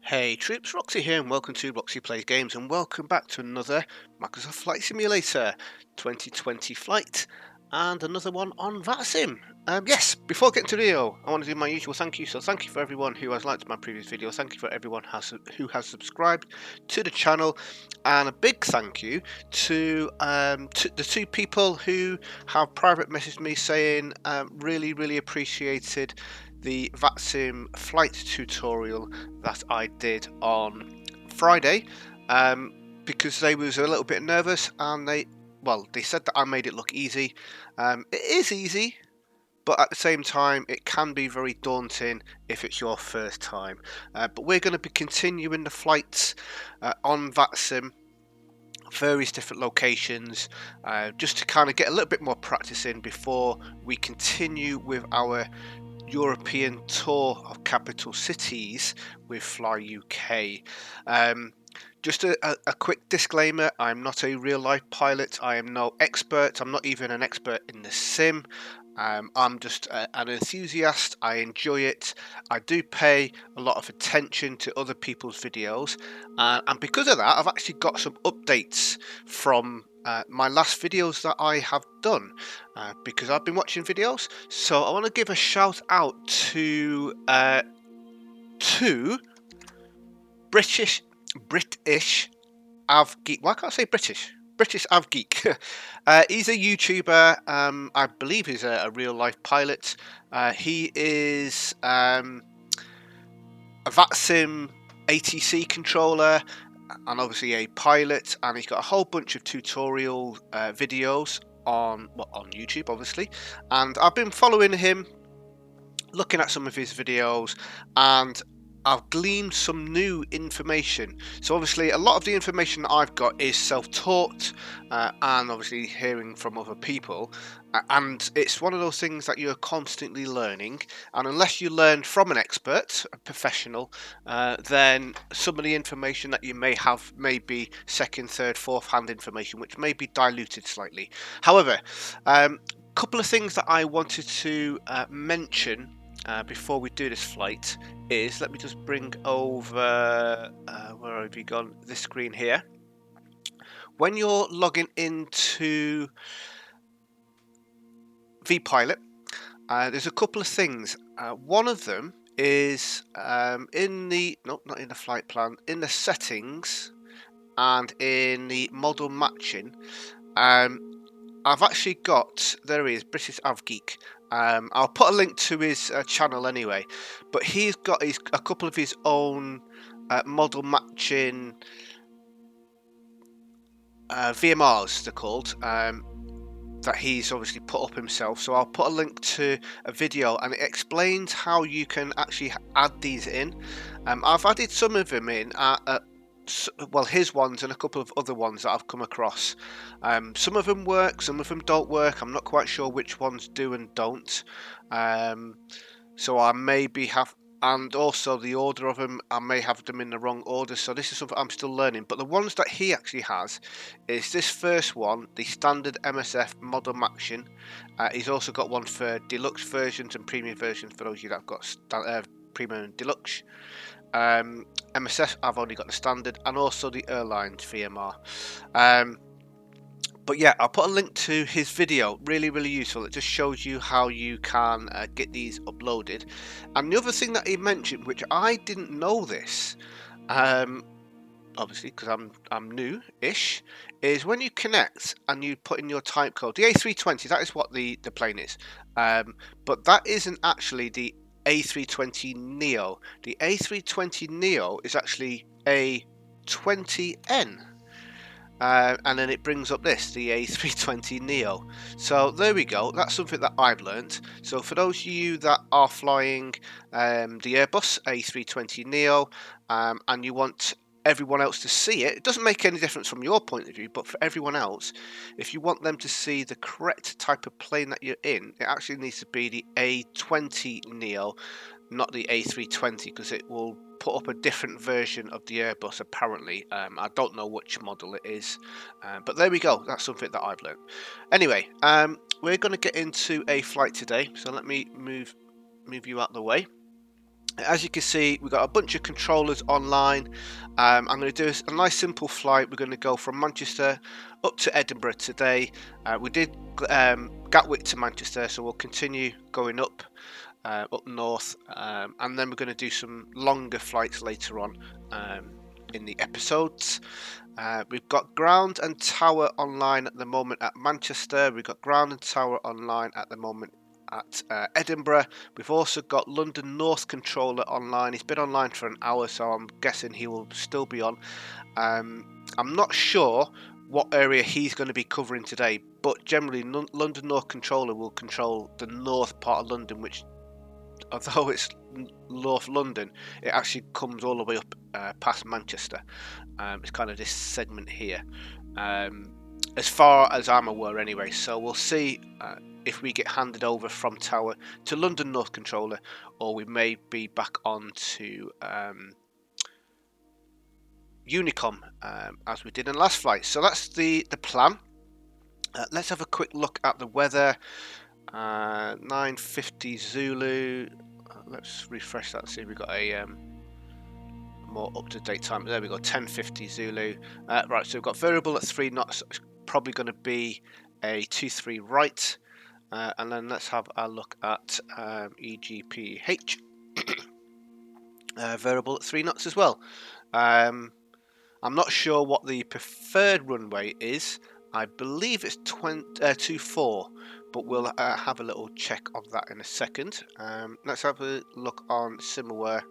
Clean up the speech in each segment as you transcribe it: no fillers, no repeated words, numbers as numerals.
Hey troops, Roxy here and welcome to Roxy Plays Games and welcome back to another Microsoft Flight Simulator 2020 flight and another one on Vatsim. Yes, before getting to the video, I want to do my usual thank you. So thank you for everyone who has liked my previous video, thank you for everyone who has subscribed to the channel, and a big thank you to the two people who have private messaged me saying really appreciated the Vatsim flight tutorial that I did on Friday, because they was a little bit nervous and they said that I made it look easy. It is easy, but at the same time it can be very daunting if it's your first time. But we're going to be continuing the flights on Vatsim, various different locations, just to kind of get a little bit more practice in before we continue with our European tour of capital cities with Fly UK. Just a quick disclaimer, I'm not a real life pilot, I am no expert, I'm not even an expert in the sim. I'm just an enthusiast, I enjoy it, I do pay a lot of attention to other people's videos, and because of that I've actually got some updates from my last videos that I have done, because I've been watching videos. So I want to give a shout out to British AvGeek. Why can't I say British? British AvGeek. He's a YouTuber. I believe he's a real life pilot. He is a Vatsim ATC controller and obviously a pilot, and he's got a whole bunch of tutorial videos on YouTube, obviously. And I've been following him, looking at some of his videos, and I've gleaned some new information. So obviously a lot of the information that I've got is self-taught, and obviously hearing from other people, and it's one of those things that you're constantly learning, and unless you learn from an expert, a professional, then some of the information that you may have may be second, third, fourth hand information, which may be diluted slightly. However, couple of things that I wanted to mention before we do this flight is, let me just bring over, where have you gone, this screen here. When you're logging into vPilot, there's a couple of things. One of them is in the, no, not in the flight plan, in the settings and in the model matching. I've actually got, there he is, British AvGeek. I'll put a link to his channel anyway, but he's got a couple of his own model matching VMRs, they're called, that he's obviously put up himself. So I'll put a link to a video and it explains how you can actually add these in. I've added some of them in well, his ones and a couple of other ones that I've come across. Some of them work, some of them don't work. I'm not quite sure which ones do and don't. So I maybe have, and also the order of them, I may have them in the wrong order. So this is something I'm still learning. But the ones that he actually has is this first one, the standard MSF model matching. He's also got one for deluxe versions and premium versions for those of you that have got premium and deluxe. MSF, I've only got the standard, and also the Airlines VMR. But yeah, I'll put a link to his video, really useful. It just shows you how you can get these uploaded. And the other thing that he mentioned, which I didn't know this, obviously because I'm new-ish, is when you connect and you put in your type code, the A320, that is what the plane is, but that isn't actually the A320neo. The A320neo is actually A320n, and then it brings up this, the A320neo. So there we go, that's something that I've learned. So for those of you that are flying the Airbus A320neo, and you want everyone else to see it, it doesn't make any difference from your point of view, but for everyone else, if you want them to see the correct type of plane that you're in, it actually needs to be the A20neo, not the A320, because it will put up a different version of the Airbus apparently. I don't know which model it is, but there we go, that's something that I've learned. Anyway, we're going to get into a flight today, so let me move you out the way. As you can see, we've got a bunch of controllers online. I'm going to do a nice simple flight. We're going to go from Manchester up to Edinburgh today. We did Gatwick to Manchester, so we'll continue going up north, and then we're going to do some longer flights later on in the episodes. We've got ground and tower online at the moment at Manchester. We've got ground and tower online at the moment at Edinburgh. We've also got London North controller online. He's been online for an hour, so I'm guessing he will still be on. I'm not sure what area he's going to be covering today, but generally London North controller will control the north part of London, which, although it's North London, it actually comes all the way up past Manchester. It's kind of this segment here, as far as I'm aware anyway. So we'll see if we get handed over from tower to London North controller, or we may be back on to Unicom as we did in the last flight. So that's the plan. Let's have a quick look at the weather. 9:50 Zulu. Let's refresh that and see if we've got a more up-to-date time. There we go, 10:50 Zulu. Right, so we've got variable at 3 knots. It's probably going to be a 2-3 right. And then let's have a look at EGPH. Variable at 3 knots as well. I'm not sure what the preferred runway is. I believe it's 24, but we'll have a little check on that in a second. Let's have a look on Simaware.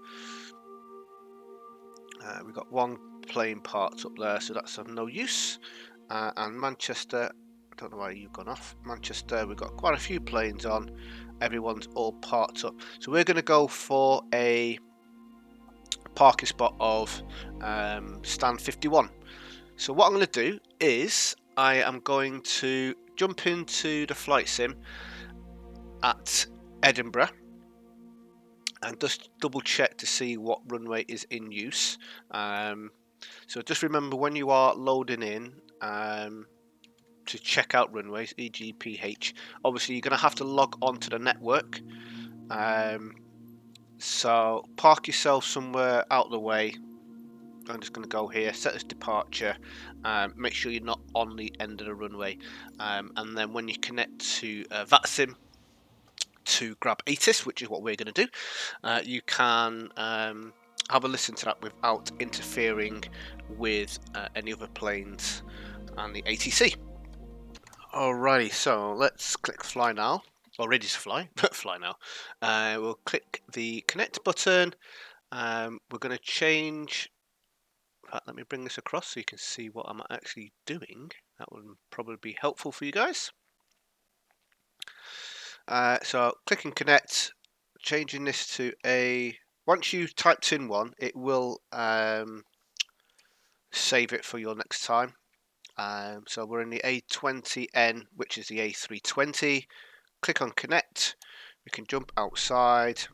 We've got one plane parked up there, so that's of no use. And Manchester, I don't know why you've gone off. Manchester, we've got quite a few planes on. Everyone's all parked up. So we're going to go for a parking spot of stand 51. So what I'm going to do is I am going to jump into the flight sim at Edinburgh and just double check to see what runway is in use. So just remember, when you are loading in to check out runways, EGPH, obviously you're going to have to log on to the network. So park yourself somewhere out of the way. I'm just going to go here, set as departure, make sure you're not on the end of the runway, and then when you connect to Vatsim to grab ATIS, which is what we're going to do, you can have a listen to that without interfering with any other planes and the ATC. Alrighty, so let's click fly now, or ready to fly, fly now. We'll click the connect button. We're going to change. In fact, let me bring this across so you can see what I'm actually doing. That would probably be helpful for you guys. So clicking connect, changing this to a, once you've typed in one, it will save it for your next time. So we're in the A320n, which is the A320. Click on connect. We can jump outside.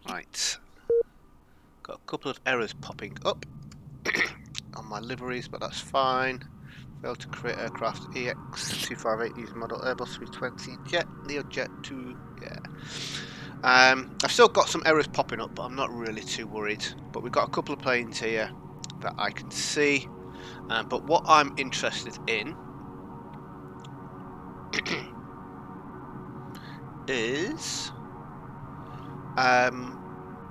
Right. Got a couple of errors popping up on my liveries, but that's fine. Failed to create aircraft EX258 using model Airbus 320 jet, Learjet 2. Yeah. I've still got some errors popping up, but I'm not really too worried. But we've got a couple of planes here that I can see. But what I'm interested in is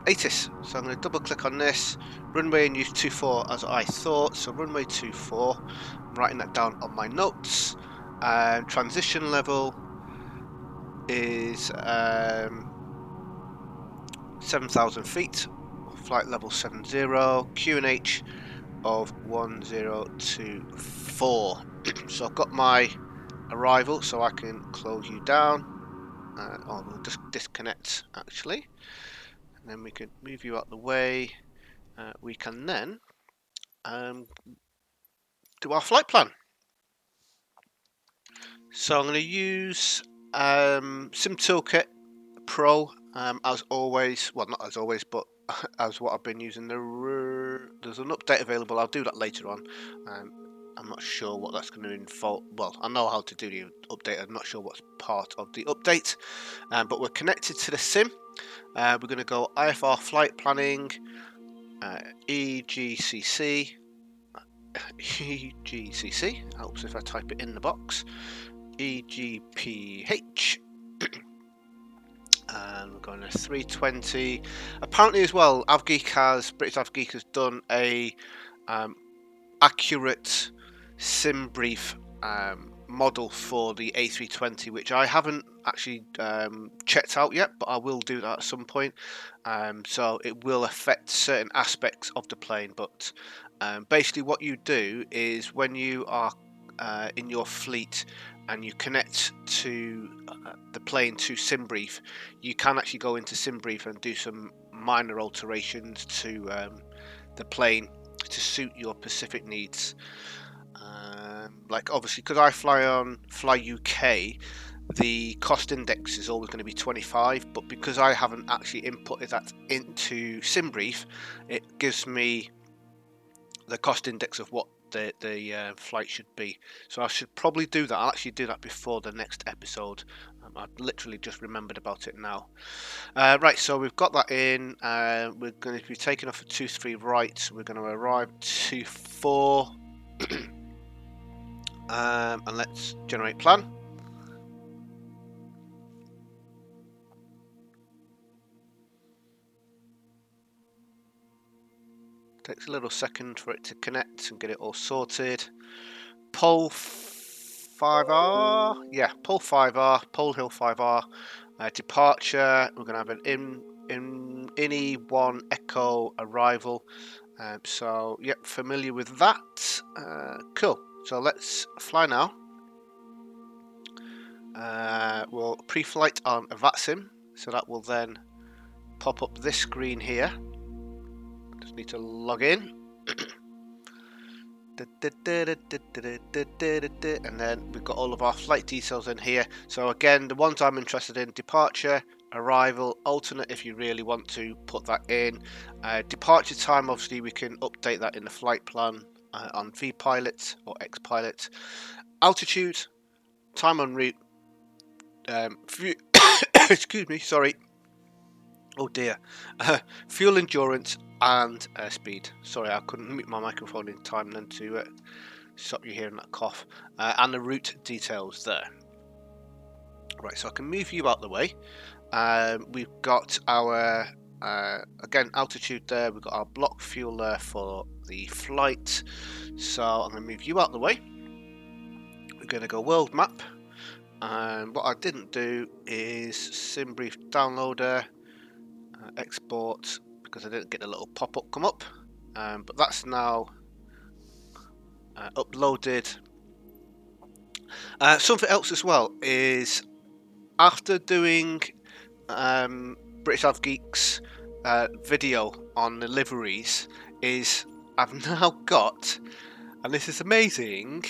ATIS. So I'm going to double click on this. Runway in use 24 as I thought. So runway 24. I'm writing that down on my notes. Transition level is 7,000 feet. Flight level 70. QNH of 1024. So I've got my arrival, so I can close you down. Or we'll just disconnect actually. And then we can move you out the way. We can then do our flight plan. So I'm going to use Sim Toolkit Pro as always. Well, not as always, but as what I've been using. There's an update available. I'll do that later on. I'm not sure what that's going to involve. Well, I know how to do the update. I'm not sure what's part of the update, but we're connected to the sim. We're going to go IFR flight planning, EGCC. EGCC helps if I type it in the box. EGPH. And we're going to 320. Apparently, as well, British AvGeek has done a accurate sim brief model for the A320, which I haven't actually checked out yet, but I will do that at some point. So it will affect certain aspects of the plane, but basically what you do is when you are in your fleet and you connect to the plane to SimBrief, you can actually go into SimBrief and do some minor alterations to the plane to suit your specific needs. Like obviously, because I fly UK, the cost index is always going to be 25, but because I haven't actually inputted that into SimBrief, it gives me the cost index of what the flight should be. So I should probably do that. I'll actually do that before the next episode. I literally just remembered about it now. Right, so we've got that in. We're going to be taking off at 23 right. So we're going to arrive 24. And let's generate plan. Takes a little second for it to connect and get it all sorted. Pole 5R, yeah, Pole 5R, Pole Hill 5R. Departure, we're going to have an INI1 Echo arrival. So, yep, familiar with that. Cool. So let's fly now. We'll pre-flight on Vatsim, so that will then pop up this screen here. Just need to log in. And then we've got all of our flight details in here. So again, the ones I'm interested in: departure, arrival, alternate if you really want to put that in. Departure time, obviously we can update that in the flight plan on vPilot or xPilot. Altitude, time en route, excuse me, sorry. Oh dear. Fuel endurance and speed. Sorry, I couldn't mute my microphone in time then to stop you hearing that cough. And the route details there. Right, so I can move you out the way. We've got our, again, altitude there. We've got our block fuel there for the flight. So I'm going to move you out the way. We're going to go world map. And what I didn't do is SimBrief downloader. Export, because I didn't get the little pop-up come up, but that's now uploaded. Something else as well is after doing British AvGeek's video on the liveries, is I've now got, and this is amazing,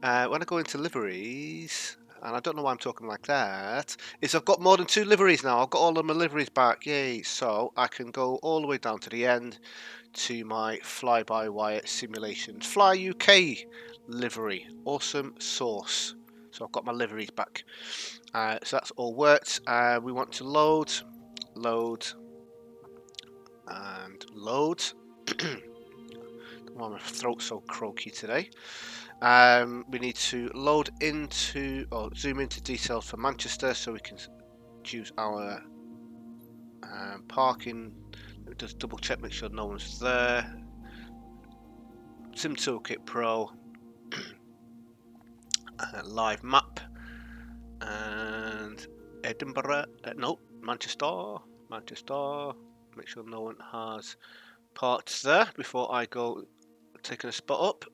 when I go into liveries, and I don't know why I'm talking like that, is I've got more than 2 liveries now. I've got all of my liveries back, yay. So I can go all the way down to the end to my fly-by-wire simulations. Fly UK livery, awesome sauce. So I've got my liveries back. So that's all worked. We want to load, and load. Why my throat's so croaky today. We need to load into or zoom into details for Manchester so we can choose our parking. Let me just double check, make sure no one's there. Sim Toolkit Pro, live map, and Edinburgh. No, Manchester. Make sure no one has parts there before I go taking a spot up.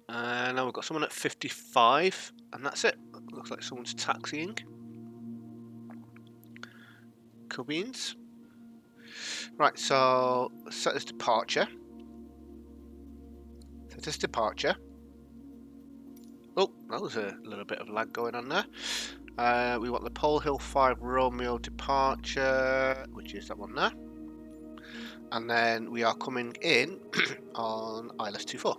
Now we've got someone at 55, and that's it. Looks like someone's taxiing. Cool beans. Right, so set this departure. Oh, that was a little bit of lag going on there. We want the Pole Hill 5 Romeo departure, which is that one there. And then we are coming in on ILS 24.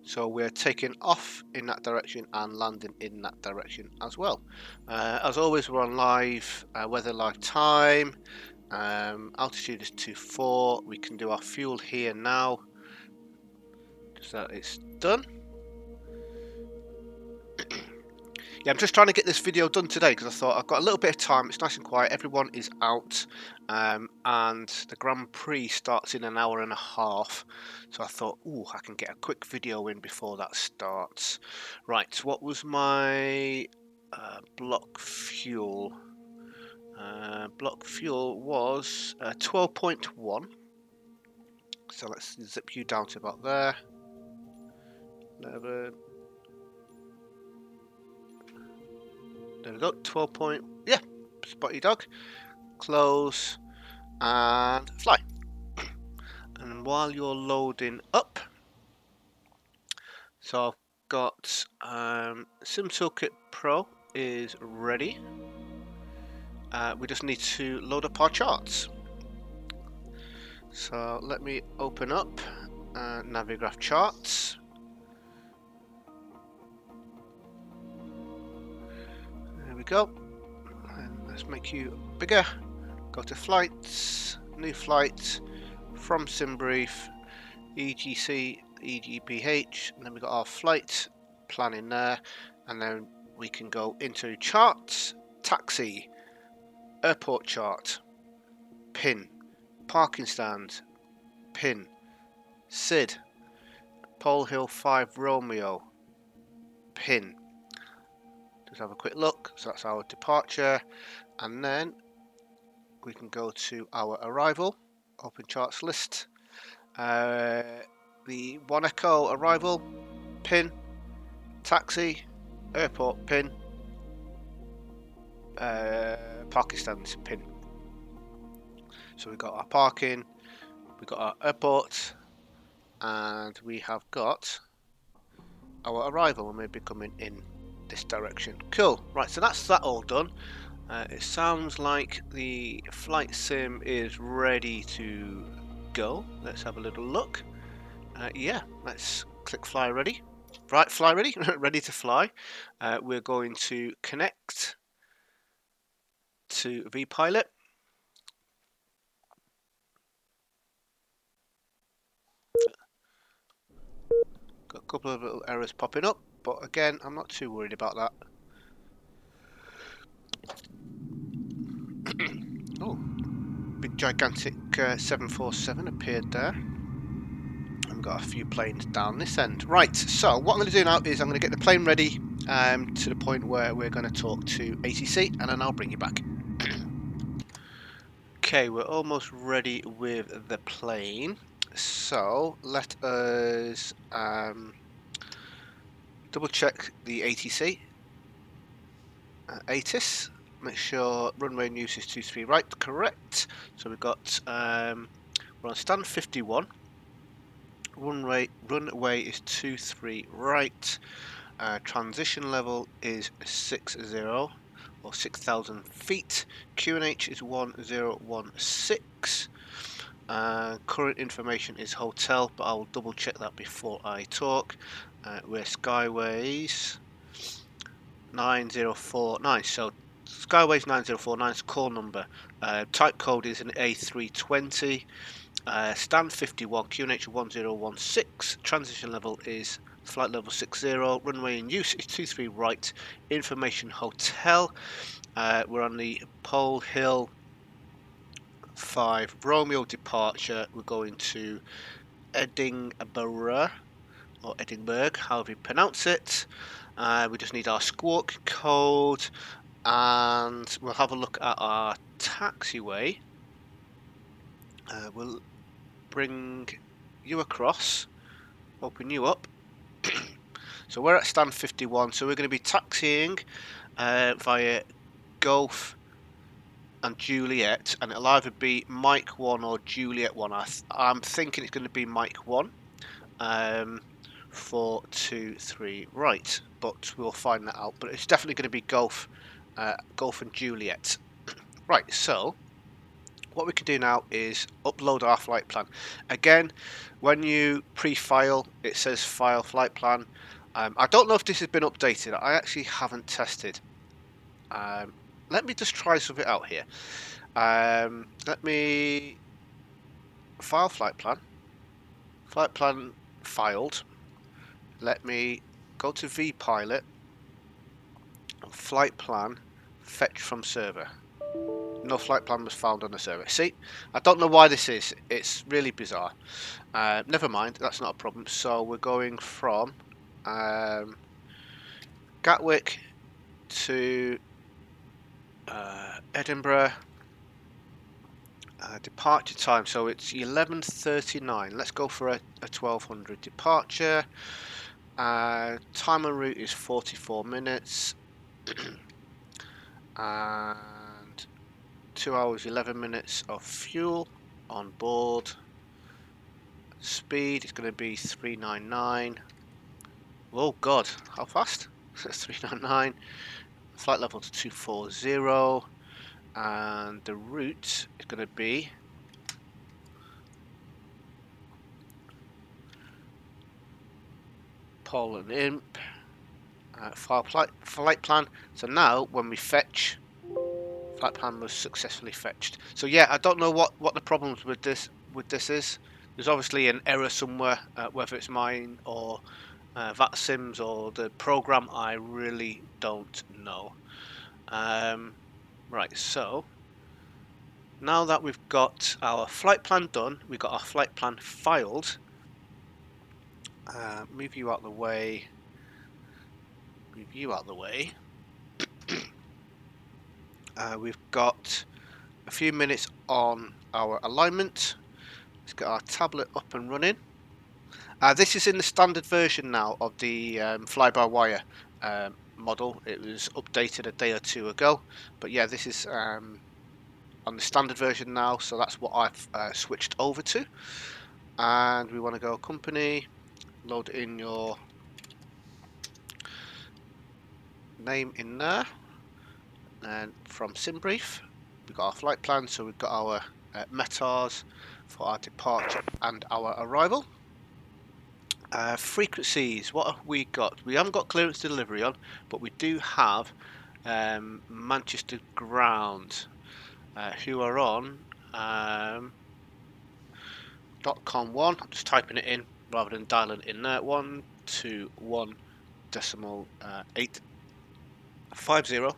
So we're taking off in that direction and landing in that direction as well. As always, we're on live, weather live time. Altitude is 24. We can do our fuel here now. So it's done. Yeah, I'm just trying to get this video done today because I thought I've got a little bit of time. It's nice and quiet. Everyone is out, and the Grand Prix starts in an hour and a half. So I thought, ooh, I can get a quick video in before that starts. Right, what was my block fuel? Block fuel was 12.1. So let's zip you down to about there. 11. There we go. 12 point. Yeah, spotty dog. Close and fly. And while you're loading up, so I've got SimToolkit Pro is ready. We just need to load up our charts. So let me open up Navigraph charts. There we go. And let's make you bigger. Go to flights, new flight, from SimBrief, EGCC, EGPH, and then we've got our flight plan in there, and then we can go into charts, taxi, airport chart, pin, parking stand, pin, SID, Pole Hill 5 Romeo, pin. Just have a quick look. So that's our departure, and then we can go to our arrival, open charts list, the 1 Echo arrival, pin, taxi, airport pin, parking stands pin. So we've got our parking, we've got our airport, and we have got our arrival, and we'll be coming in this direction. Cool. Right, so that's that all done. It sounds like the flight sim is ready to go. Let's have a little look. Yeah, let's click fly ready. Right, fly ready, ready to fly. We're going to connect to vPilot. Got a couple of little errors popping up, but again, I'm not too worried about that. Oh, big gigantic 747 appeared there. I've got a few planes down this end. Right, so what I'm going to do now is I'm going to get the plane ready to the point where we're going to talk to ATC, and then I'll bring you back. Okay, we're almost ready with the plane. So let us double check the ATC. ATIS. Make sure runway news is 23 right, correct. So we've got we're on stand 51. Runway is 23 right. Transition level is 60 or 6,000 feet. QNH is 1016. Current information is hotel, but I'll double check that before I talk. We're Skyways 9049. So Skyways 9049 is call number. Type code is an A320. Stand 51. QNH 1016. Transition level is flight level 60. Runway in use is 23 right. Information hotel. We're on the Pole Hill 5 Romeo departure. We're going to Edinburgh, or Edinburgh, however you pronounce it. We just need our squawk code, and we'll have a look at our taxiway. We'll bring you across, open you up. So we're at stand 51, so we're going to be taxiing via Golf and Juliet, and it'll either be Mike 1 or Juliet 1. I'm thinking it's going to be Mike 1. 4, 2, 3 right, but we'll find that out. But it's definitely going to be Golf and Juliet. Right, so what we can do now is upload our flight plan. Again, when you pre-file, it says file flight plan. I don't know if this has been updated. I actually haven't tested. Let me just try something out here. Let me file flight plan. Flight plan filed. Let me go to vPilot. Flight plan fetch from server. No flight plan was found on the server. See, I don't know why this is. It's really bizarre. Never mind, that's not a problem. So we're going from Gatwick to Edinburgh. Departure time, so it's 11:39. Let's go for a 1200 departure. Time en route is 44 minutes. And 2 hours 11 minutes of fuel on board. Speed is going to be 399. Oh god, how fast? 399. Flight level to 240. And the route is going to be Poland Imp. File flight plan. So now when we fetch, flight plan was successfully fetched. So yeah, I don't know what the problems with this is. There's obviously an error somewhere, whether it's mine or Vatsim's or the program. I really don't know. Right, so now that we've got our flight plan done, we've got our flight plan filed. Move you out the way. Move you out the way. We've got a few minutes on our alignment. Let's get our tablet up and running. This is in the standard version now of the fly-by-wire model. It was updated a day or two ago, but yeah, this is on the standard version now, so that's what I've switched over to. And we want to go company, load in your name in there, and from SimBrief we've got our flight plan, so we've got our METARs for our departure and our arrival. Frequencies, what have we got? We haven't got clearance delivery on, but we do have Manchester ground who are on .com1. I'm just typing it in rather than dialing it in there. 121.850.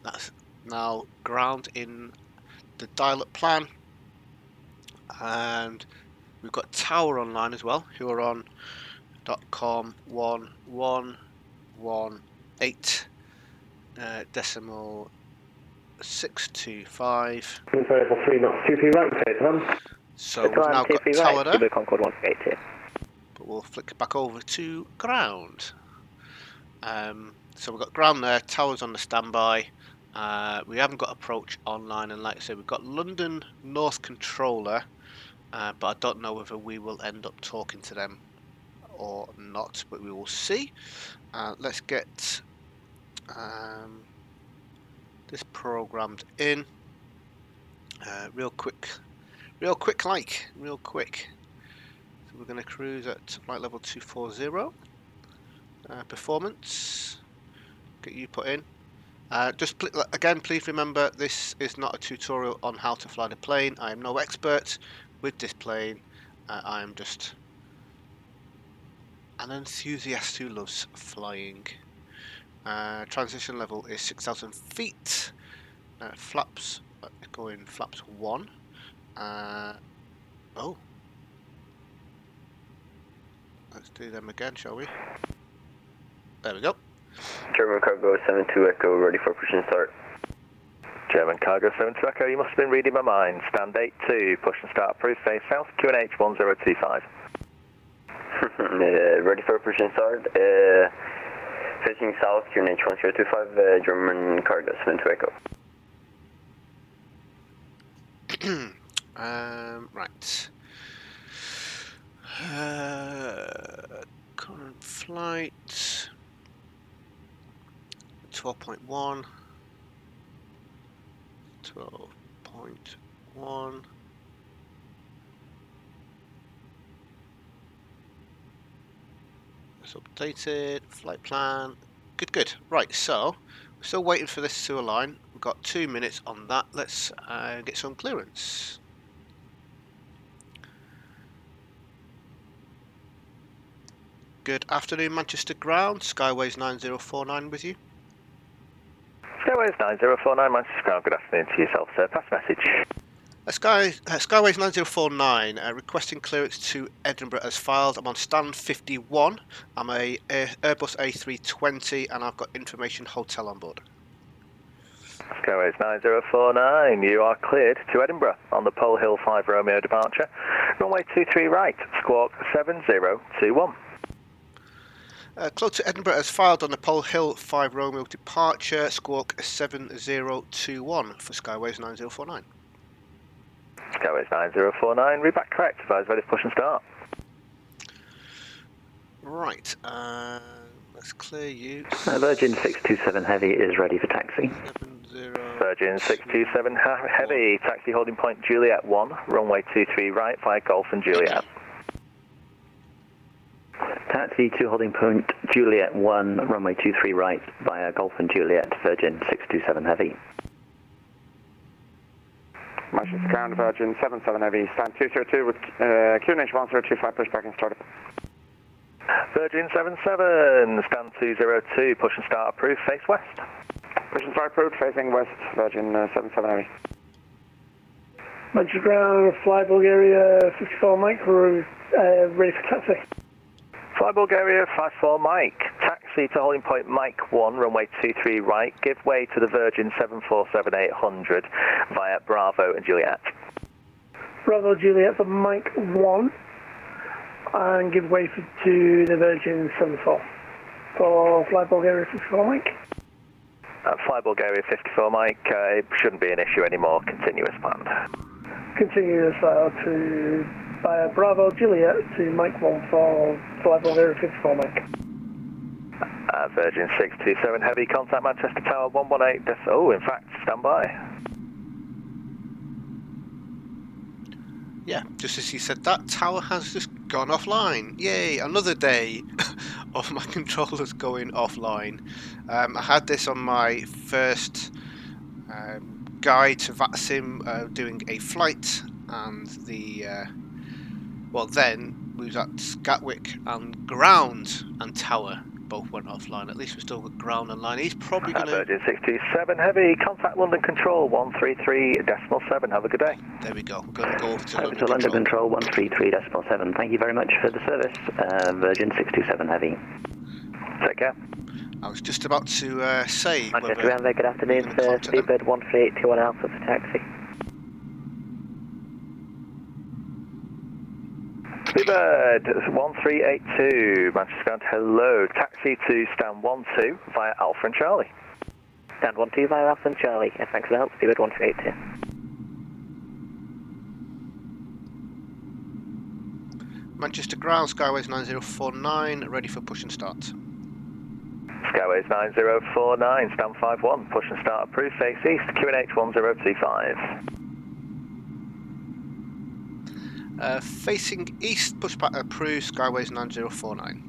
That's now ground in the dial-up plan, and we've got Tower online as well, who are on .com1118 decimal 625. So we've now got Tower there, but we'll flick back over to ground. So we've got ground there, Tower's on the standby. We haven't got approach online, and like I said, we've got London North Controller, but I don't know whether we will end up talking to them or not, but we will see. Let's get this programmed in real quick. So we're going to cruise at flight level 240. Performance, get you put in. Again, please remember, this is not a tutorial on how to fly the plane. I am no expert with this plane. I am just an enthusiast who loves flying. Transition level is 6,000 feet. Flaps, going flaps 1. Oh, let's do them again, shall we? There we go. German Cargo 72 Echo, ready for push and start. German Cargo 72 Echo, you must have been reading my mind. Stand 82, push and start, approved, face south, QNH 1025. Ready for push and start. Facing south, QNH 1025, German Cargo 72 Echo. Right. Current flight 12.1. 12.1. 1. It's updated. Flight plan. Good, good. Right, so we're still waiting for this to align. We've got 2 minutes on that. Let's get some clearance. Good afternoon, Manchester ground. Skyways 9049 with you. Skyways 9049, Manchester Ground, good afternoon to yourself, sir. Pass message. Skyways 9049, requesting clearance to Edinburgh as filed. I'm on stand 51. I'm a Airbus A320 and I've got information hotel on board. Skyways 9049, you are cleared to Edinburgh on the Pole Hill 5 Romeo departure. Runway 23 right, squawk 7021. Close to Edinburgh as filed on the Pole Hill 5 Romeo departure, squawk 7021 for Skyways 9049. Skyways 9049, read back correct, advise ready for push and start. Right, let's clear you. Virgin 627 Heavy is ready for taxi. 70. Virgin 627 Heavy, taxi holding point Juliet 1, runway 23 right via Golf and Juliet. Taxi to holding point Juliet 1, runway 23 right via Golf and Juliet, Virgin 627 Heavy. Manchester ground, Virgin 77 Heavy, stand 202 with QNH 1025, push back and start. Virgin 77, stand 202, push and start approved, face west. Push and start approved, facing west, Virgin 77 Heavy. Manchester ground, fly Bulgaria 54 Mike, we're ready for taxi. Fly Bulgaria 54 Mike, taxi to holding point Mike 1, runway 23 right, give way to the Virgin 747-800 via Bravo and Juliet. Bravo Juliet for Mike 1 and give way to the Virgin 74 for fly Bulgaria 54 Mike. Fly Bulgaria 54 Mike, it shouldn't be an issue anymore, continuous planned. Continuous to via Bravo Juliet to Mike 1 for fly Bulgaria 54 Mike. Virgin 627 Heavy, contact Manchester Tower 118. Oh, in fact, stand by. Yeah, just as he said that, tower has just gone offline. Yay, another day of my controllers going offline. I had this on my first guide to Vatsim doing a flight, and the well, then we was at Gatwick and ground and tower both went offline. At least we still got ground and line. He's probably going to... Virgin 627 Heavy, contact London Control 133.7. Have a good day. There we go. We're going to go over to Over to London Control 133.7. Thank you very much for the service. Virgin 627 Heavy. Take care. I was just about to say... Manchester ground there, good afternoon, sir. Speedbird 13821 Alpha for taxi. Speedbird 1382, Manchester ground, hello. Taxi to stand 12 via Alpha and Charlie. Stand 12 via Alpha and Charlie. Thanks for the help, Speedbird 1382. Manchester ground, Skyways 9049, ready for push and start. Skyways 9049, stand 51, push and start approved, face east, QNH 1025. Facing east, pushback approved, Skyways 9049.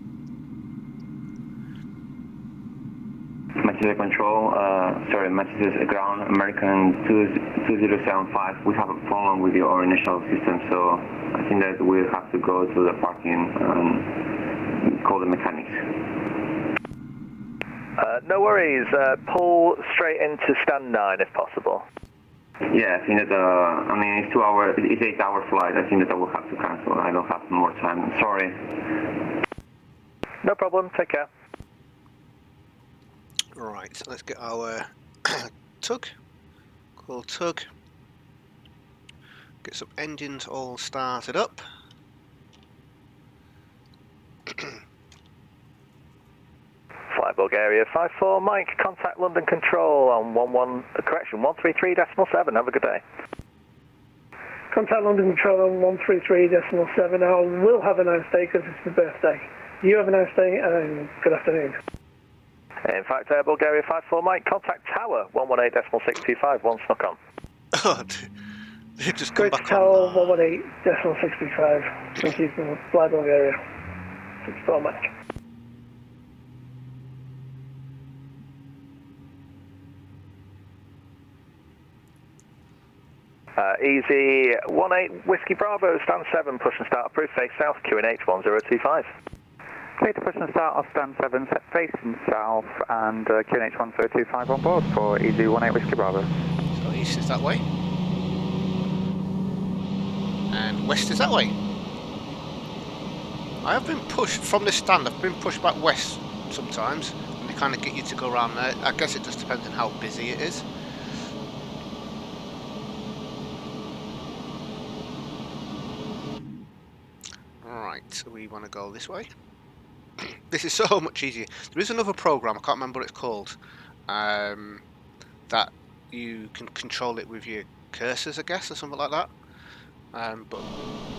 Manchester Control, Manchester Ground, American 2075. We have a problem with our initial system, so I think that we'll have to go to the parking and call the mechanics. No worries, pull straight into stand 9 if possible. Yeah, I think that, it's 2 hours, it's 8 hour flight. I think that I will have to cancel. I don't have more time. Sorry. No problem, take care. Right, let's get our tug. Call tug. Get some engines all started up. Fly Bulgaria 54 Mike, contact London Control on 133.7. Have a good day. Contact London Control on 133.7. I will have a nice day because it's my birthday. You have a nice day and good afternoon. In fact, Bulgaria 54 Mike, contact Tower 118.625. One snuck on. Oh, Just come Great back Tower on. 118.65. Thank you for Fly Bulgaria. 64 Mike. Easy 18 Whiskey Bravo, stand 7, push and start, approved, face south, QNH 1025. Clear to push and start off stand 7, set facing south, and QNH 1025 on board for Easy 18 Whiskey Bravo. So east is that way. And west is that way. I have been pushed from this stand, I've been pushed back west sometimes, and they kind of get you to go around there. I guess it just depends on how busy it is. Right, so we want to go this way. This is so much easier. There is another program, I can't remember what it's called, that you can control it with your cursors, I guess, or something like that. But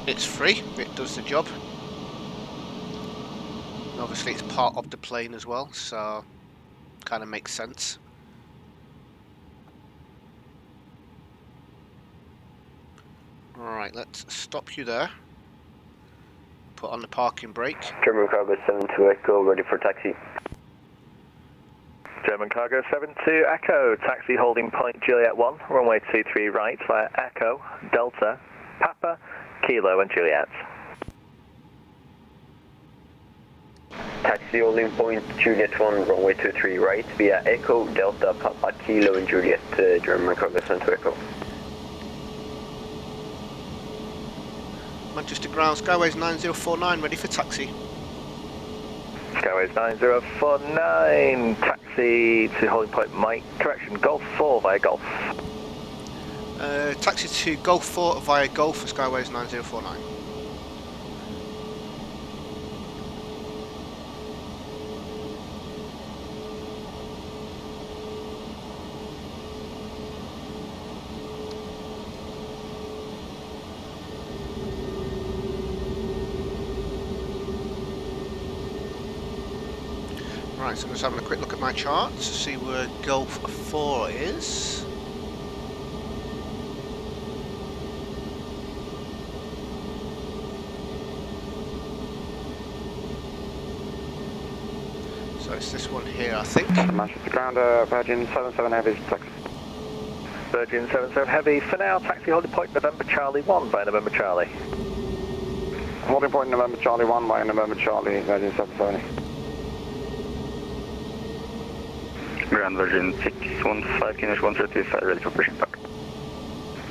it's free, it does the job. And obviously it's part of the plane as well, so kind of makes sense. Alright, let's stop you there. Put on the parking brake. German Cargo 72 Echo, ready for taxi. German Cargo 72 Echo, taxi holding point Juliet 1, runway 23 right via Echo, Delta, Papa, Kilo and Juliet. Taxi holding point Juliet 1, runway 23 right via Echo, Delta, Papa, Kilo and Juliet, German Cargo 72 Echo. Manchester Ground, Skyways 9049, ready for taxi. Skyways 9049, taxi to holding point Mike, correction, Golf 4 via Golf. Taxi to Golf 4 via Golf for Skyways 9049. Right, so I'm just having a quick look at my charts to see where Golf 4 is. So it's this one here, I think. Manchester Ground, Virgin 77 Heavy, taxi. Virgin 77 Heavy, for now, taxi holding point November Charlie 1 via November Charlie. Holding point November Charlie 1 by November Charlie, Virgin 770. Grand Virgin 615, QNH 1025, ready for pushing back.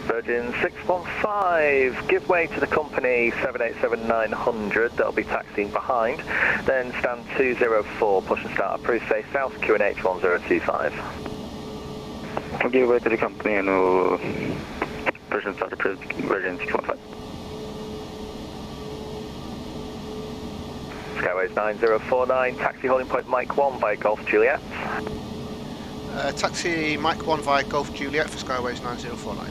Virgin 615, give way to the company 787-900, that'll be taxiing behind. Then stand 204, push and start, approved face south, QNH 1025. We'll give way to the company and we'll push and start, approved Virgin 615. Skyways 9049, taxi holding point Mike 1 by Golf Juliet. Taxi Mike 1 via Golf Juliet for Skyways 9049.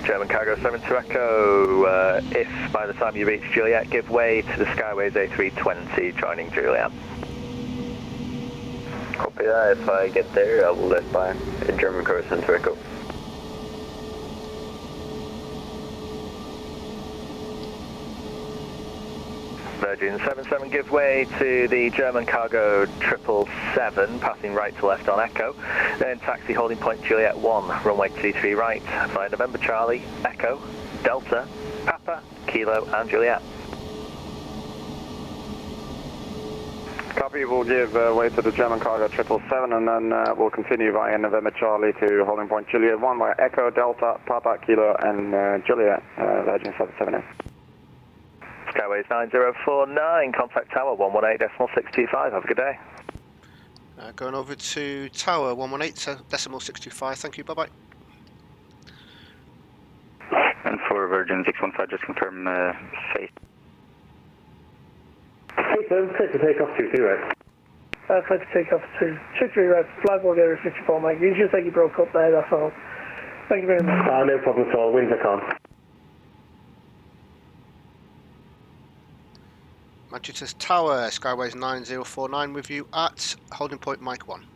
German Cargo 72 Echo, if by the time you reach Juliet, give way to the Skyways A320 joining Juliet. Copy that, if I get there I will let by German Cargo 72 Echo. Virgin 77, give way to the German Cargo 777, passing right to left on Echo. Then taxi holding point Juliet 1, runway 23 right, via November Charlie, Echo, Delta, Papa, Kilo and Juliet. Copy, we'll give way to the German Cargo 777 and then we'll continue via November Charlie to holding point Juliet 1 via Echo, Delta, Papa, Kilo and Juliet, Virgin 77. Skyways 9049, contact tower 118.625, have a good day. Going over to Tower 118.625, thank you, bye bye. And for Virgin 615, just confirm face. Hey, sir, clear to take off 23 right. Clear to take off to 23 right, Fly Bulgaria 54 Mike. You just think you broke up there, that's all. Thank you very much. No problem at all, winds are calm. Manchester Tower, Skyways 9049 with you at holding point Mike 1.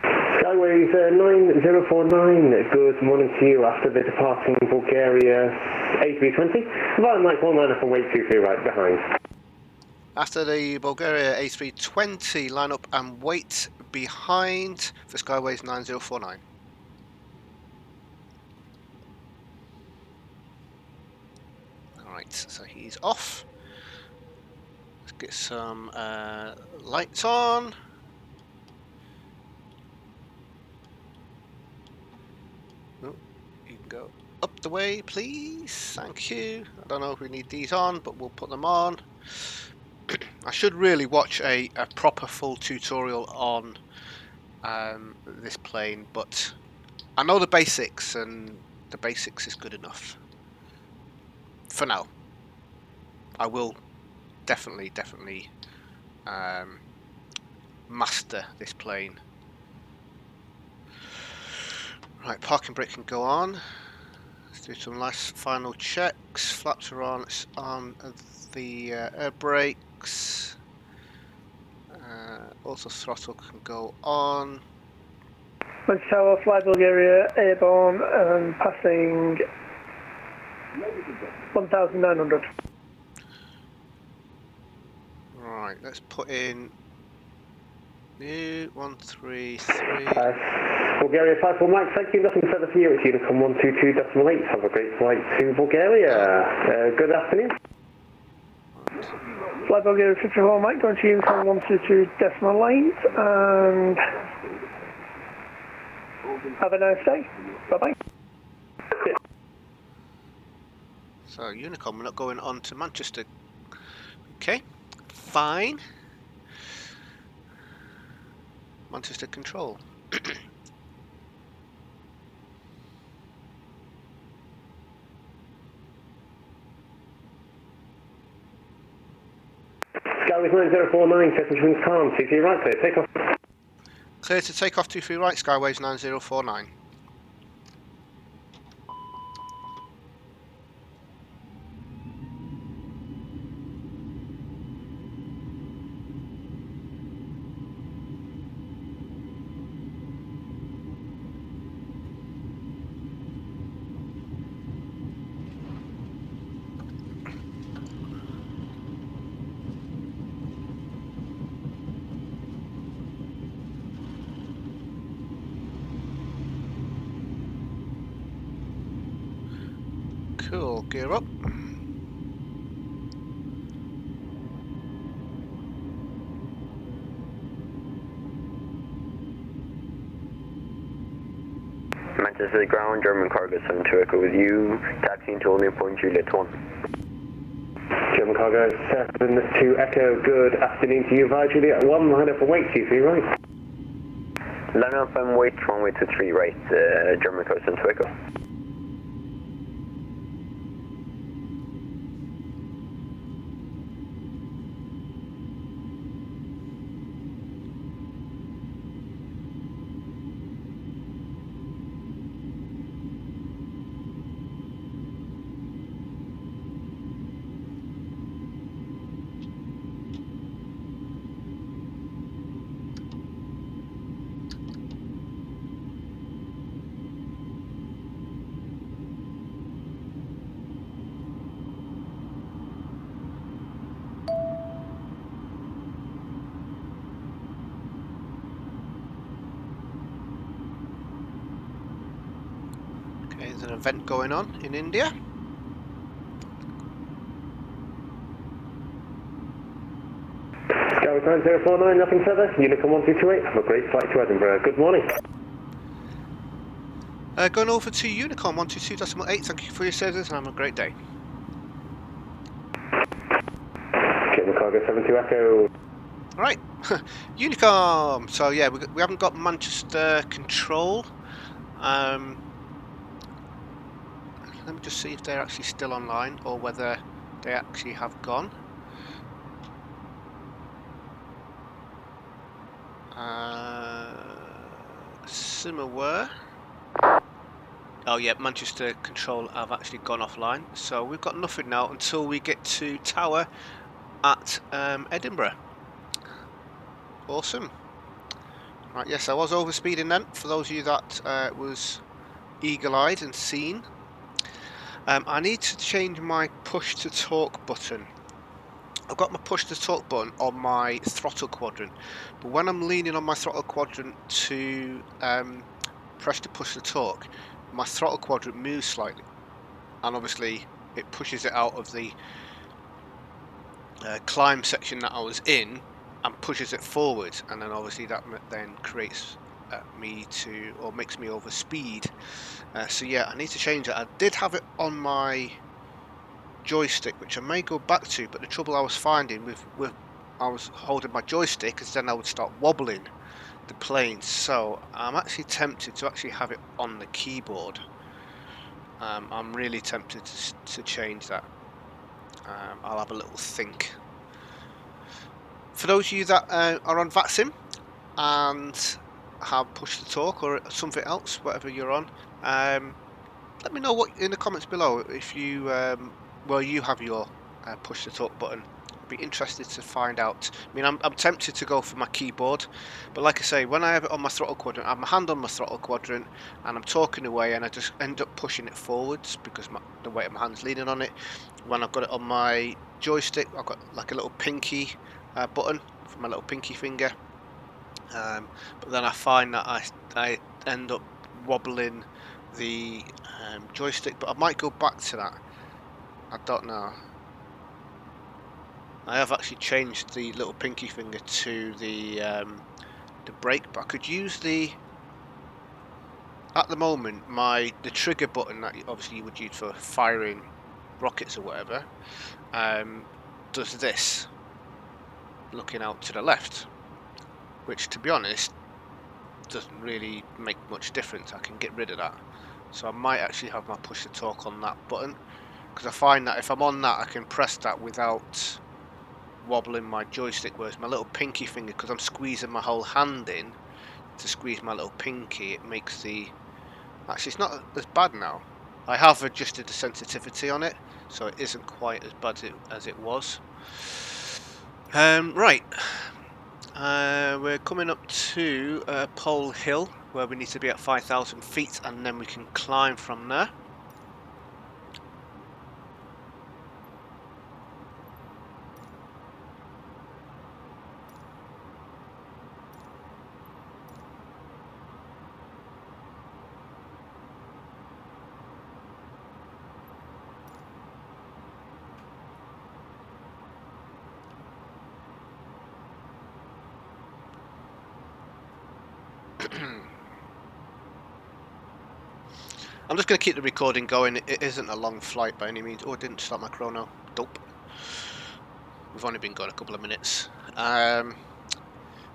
Skyways Skyways 9049, good morning to you after the departing Bulgaria A320. About Mike 19 up and wait 23 right behind. After the Bulgaria A320, line up and wait behind for Skyways 9049. Alright, so he's off. Let's get some lights on. Oh, you can go up the way, please. Thank you. I don't know if we need these on, but we'll put them on. I should really watch a proper full tutorial on this plane, but I know the basics, and the basics is good enough for now. I will definitely master this plane. Right, parking brake can go on. Let's do some last final checks. Flaps are on. It's on the air brakes. Also throttle can go on. Lunch Tower, fly Bulgaria, airborne and passing 1,900. Right, let's put in new 133. Bulgaria 54 Mike, thank you, nothing further for you. It's Unicom 122.8. Have a great flight to Bulgaria. Good afternoon. Fly Bulgaria 54 Mike, going to Unicom 122.8 and have a nice day. Bye bye. So Unicom, we're not going on to Manchester. Okay, fine. Manchester control. Skyways 9049, setting wings calm, CT right clear, take off. Clear to take off 23 right, Skyways 9049. Cool, gear up. Manchester ground, German cargo 72 Echo with you, taxiing to only point Juliet 1. German cargo 72 Echo, good afternoon to you via Juliet 1, line up and wait, CT right. Line up and wait, runway 23 right, German cargo 72 Echo. Okay, there's an event going on in India. Skyways 9049, nothing further, Unicom 1228, have a great flight to Edinburgh, good morning. Going over to Unicom 122.8, thank you for your service and have a great day. German cargo 72 Echo. Alright, Unicom! So yeah, we haven't got Manchester control. Let me just see if they're actually still online or whether they actually have gone. Similar. Oh yeah, Manchester control have actually gone offline. So we've got nothing now until we get to Tower at Edinburgh. Awesome. Right, yes, I was overspeeding then, for those of you that was eagle-eyed and seen. I need to change my push to talk button. I've got my push to talk button on my throttle quadrant, but when I'm leaning on my throttle quadrant to press to push to talk, my throttle quadrant moves slightly, and obviously it pushes it out of the climb section that I was in and pushes it forward, and then obviously that then creates makes me overspeed. So yeah, I need to change it. I did have it on my joystick, which I may go back to, but the trouble I was finding with I was holding my joystick is then I would start wobbling the plane. So I'm actually tempted to actually have it on the keyboard. I'm really tempted to change that. I'll have a little think. For those of you that are on Vatsim and have push to talk or something else, whatever you're on, let me know what in the comments below if you where you have your push to talk button. I'd be interested to find out. I mean, I'm tempted to go for my keyboard, but like I say, when I have it on my throttle quadrant, I have my hand on my throttle quadrant and I'm talking away, and I just end up pushing it forwards because the weight of my hand's leaning on it. When I've got it on my joystick, I've got like a little pinky button for my little pinky finger, but then I find that I end up wobbling the joystick. But I might go back to that. I don't know. I have actually changed the little pinky finger to the brake, but I could use at the moment the trigger button that obviously you would use for firing rockets or whatever does this, looking out to the left, which to be honest doesn't really make much difference. I can get rid of that, so I might actually have my push to talk on that button, because I find that if I'm on that I can press that without wobbling my joystick, whereas my little pinky finger, because I'm squeezing my whole hand in to squeeze my little pinky, it makes actually it's not as bad now. I have adjusted the sensitivity on it, so it isn't quite as bad as it was. Right, we're coming up to Pole Hill, where we need to be at 5,000 feet, and then we can climb from there. I'm just going to keep the recording going. It isn't a long flight by any means. Oh, I didn't start my chrono. Dope. We've only been going a couple of minutes. Yeah,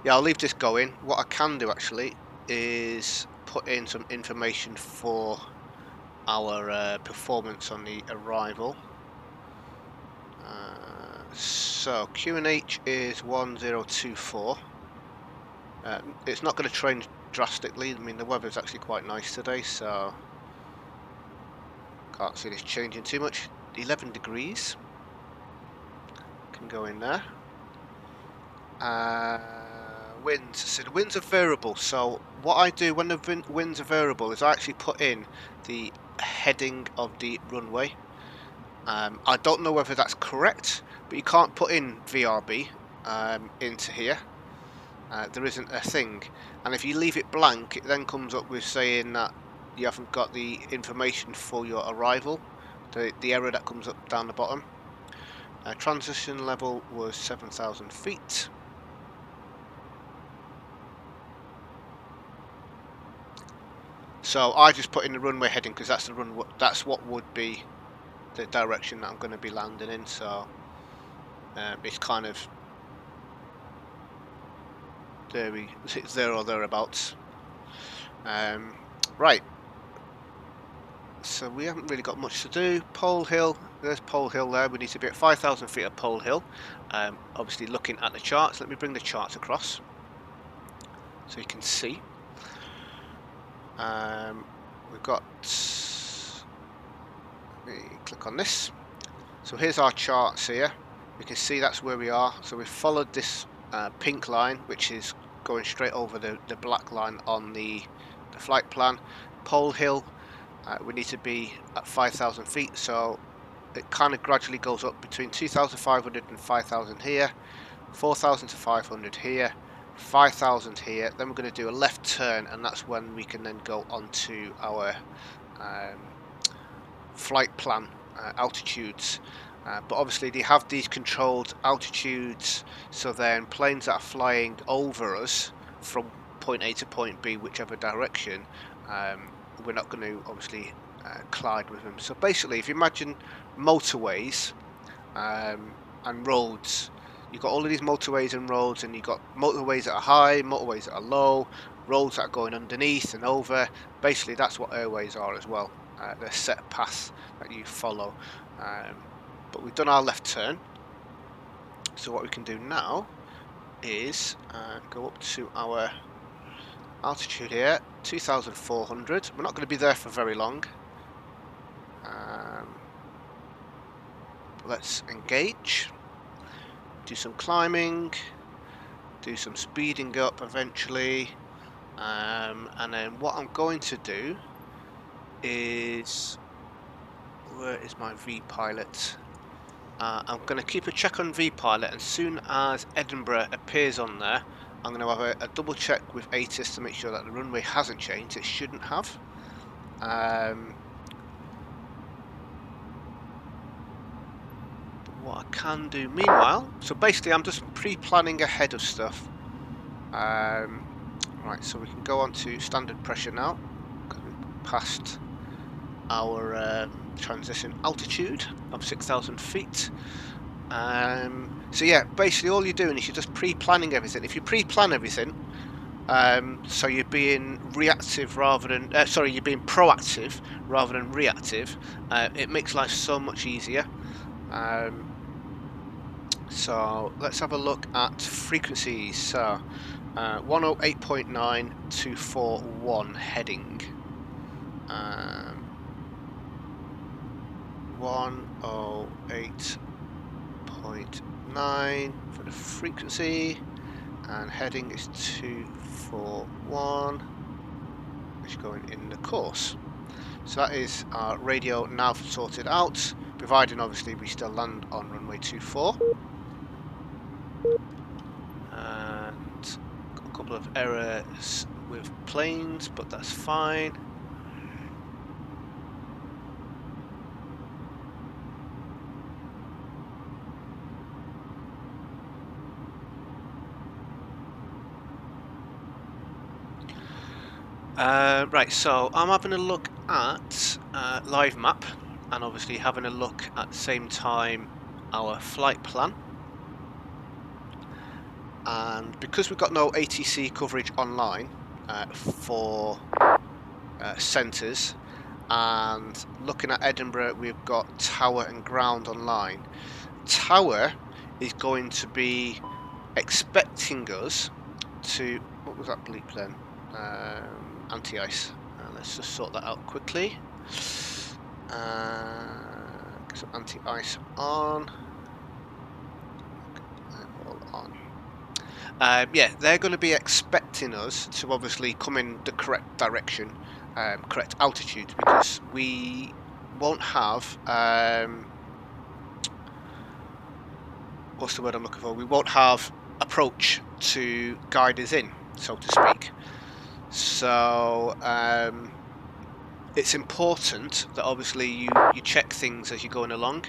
I'll leave this going. What I can do actually is put in some information for our performance on the arrival. So QNH is 1024. It's not going to change drastically. I mean, the weather's actually quite nice today, so can't see this changing too much. 11 degrees. Can go in there. Winds. So the winds are variable. So what I do when the winds are variable is I actually put in the heading of the runway. I don't know whether that's correct, but you can't put in VRB into here. There isn't a thing, and if you leave it blank, it then comes up with saying that you haven't got the information for your arrival, the error that comes up down the bottom. Transition level was 7,000 feet. So I just put in the runway heading because that's that's what would be the direction that I'm going to be landing in. So it's kind of it's there or thereabouts. Right. So we haven't really got much to do. Pole Hill, there's Pole Hill there. We need to be at 5,000 feet at Pole Hill. Obviously looking at the charts. Let me bring the charts across so you can see. We've got, let me click on this. So here's our charts here. We can see that's where we are. So we've followed this pink line, which is going straight over the black line on the flight plan. Pole hill, we need to be at 5,000 feet, so it kind of gradually goes up between 2,500 and 5,000 here, 4,000 to 500 here, 5,000 here. Then we're going to do a left turn, and that's when we can then go onto our flight plan altitudes. But obviously they have these controlled altitudes, so then planes that are flying over us from point A to point B, whichever direction, we're not going to obviously collide with them. So basically, if you imagine motorways and roads, you've got all of these motorways and roads, and you've got motorways that are high, motorways that are low, roads that are going underneath and over. Basically, that's what airways are as well. They're set paths that you follow. But we've done our left turn, so what we can do now is go up to our altitude here, 2,400. We're not going to be there for very long. Let's engage, do some climbing, do some speeding up eventually, and then what I'm going to do is, where is my V-pilot? I'm going to keep a check on V-pilot, and as soon as Edinburgh appears on there, I'm going to have a double check with ATIS to make sure that the runway hasn't changed. It shouldn't have. What I can do meanwhile, so basically I'm just pre-planning ahead of stuff. Right, so we can go on to standard pressure now, because we've passed our transition altitude of 6,000 feet. So yeah, basically all you're doing is you're just pre-planning everything. If you pre-plan everything, so you're being reactive rather than you're being proactive rather than reactive, it makes life so much easier. So let's have a look at frequencies. So 108.9241 heading, 108.9 for the frequency, and heading is 241, which is going in the course. So that is our radio nav sorted out, providing obviously we still land on runway 24. And got a couple of errors with planes, but that's fine. Right, so I'm having a look at live map, and obviously having a look at the same time our flight plan. And because we've got no ATC coverage online for centres, and looking at Edinburgh, we've got tower and ground online. Tower is going to be expecting us to, what was that bleep then? Anti-ice. Let's just sort that out quickly. Get some anti-ice on. All on. Yeah, they're going to be expecting us to obviously come in the correct direction, correct altitude, because we won't have what's the word I'm looking for? We won't have approach to guide us in, so to speak. So it's important that obviously you check things as you're going along.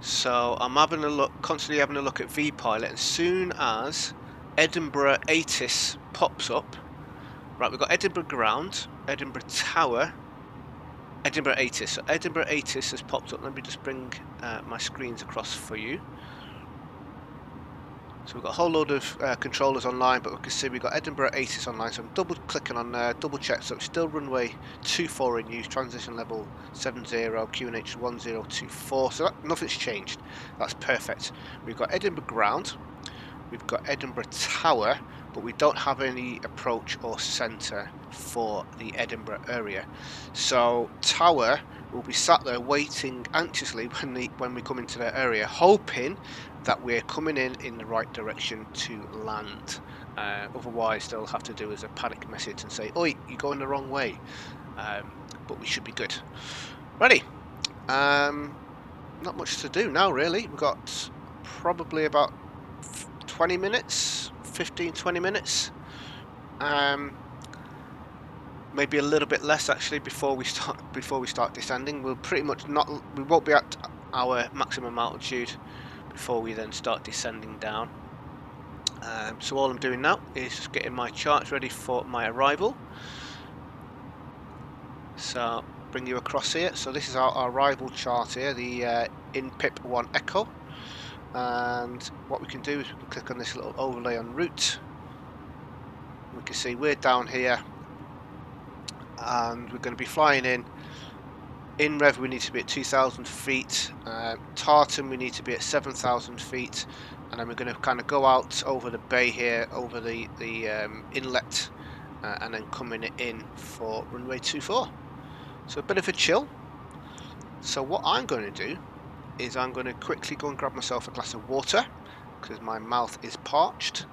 So I'm having a look, constantly having a look at V-pilot, and as soon as Edinburgh ATIS pops up, right, we've got Edinburgh ground, Edinburgh tower, Edinburgh ATIS. So Edinburgh ATIS has popped up. Let me just bring my screens across for you. So we've got a whole load of controllers online, but we can see we've got Edinburgh ATIS online, so I'm double clicking on there, double check, so it's still runway 24 in use, transition level 70, QNH 1024, so nothing's changed. That's perfect. We've got Edinburgh ground, we've got Edinburgh tower, but we don't have any approach or centre for the Edinburgh area. So tower will be sat there waiting anxiously when we come into their area, hoping that we're coming in the right direction to land. Otherwise they'll have to do as a panic message and say, oi, you're going the wrong way. But we should be good. Ready. Not much to do now really. We've got probably about 20 minutes, 15-20 minutes. Maybe a little bit less actually before we start descending. We won't be at our maximum altitude before we then start descending down. So all I'm doing now is just getting my charts ready for my arrival. So bring you across here. So this is our arrival chart here, the INPIP 1 Echo. And what we can do is we can click on this little overlay on route. We can see we're down here, and we're going to be flying in. In rev we need to be at 2,000 feet. Tartan we need to be at 7,000 feet, and then we're going to kind of go out over the bay here, over the inlet, and then coming in for runway 24. So a bit of a chill. So what I'm going to do is I'm going to quickly go and grab myself a glass of water because my mouth is parched.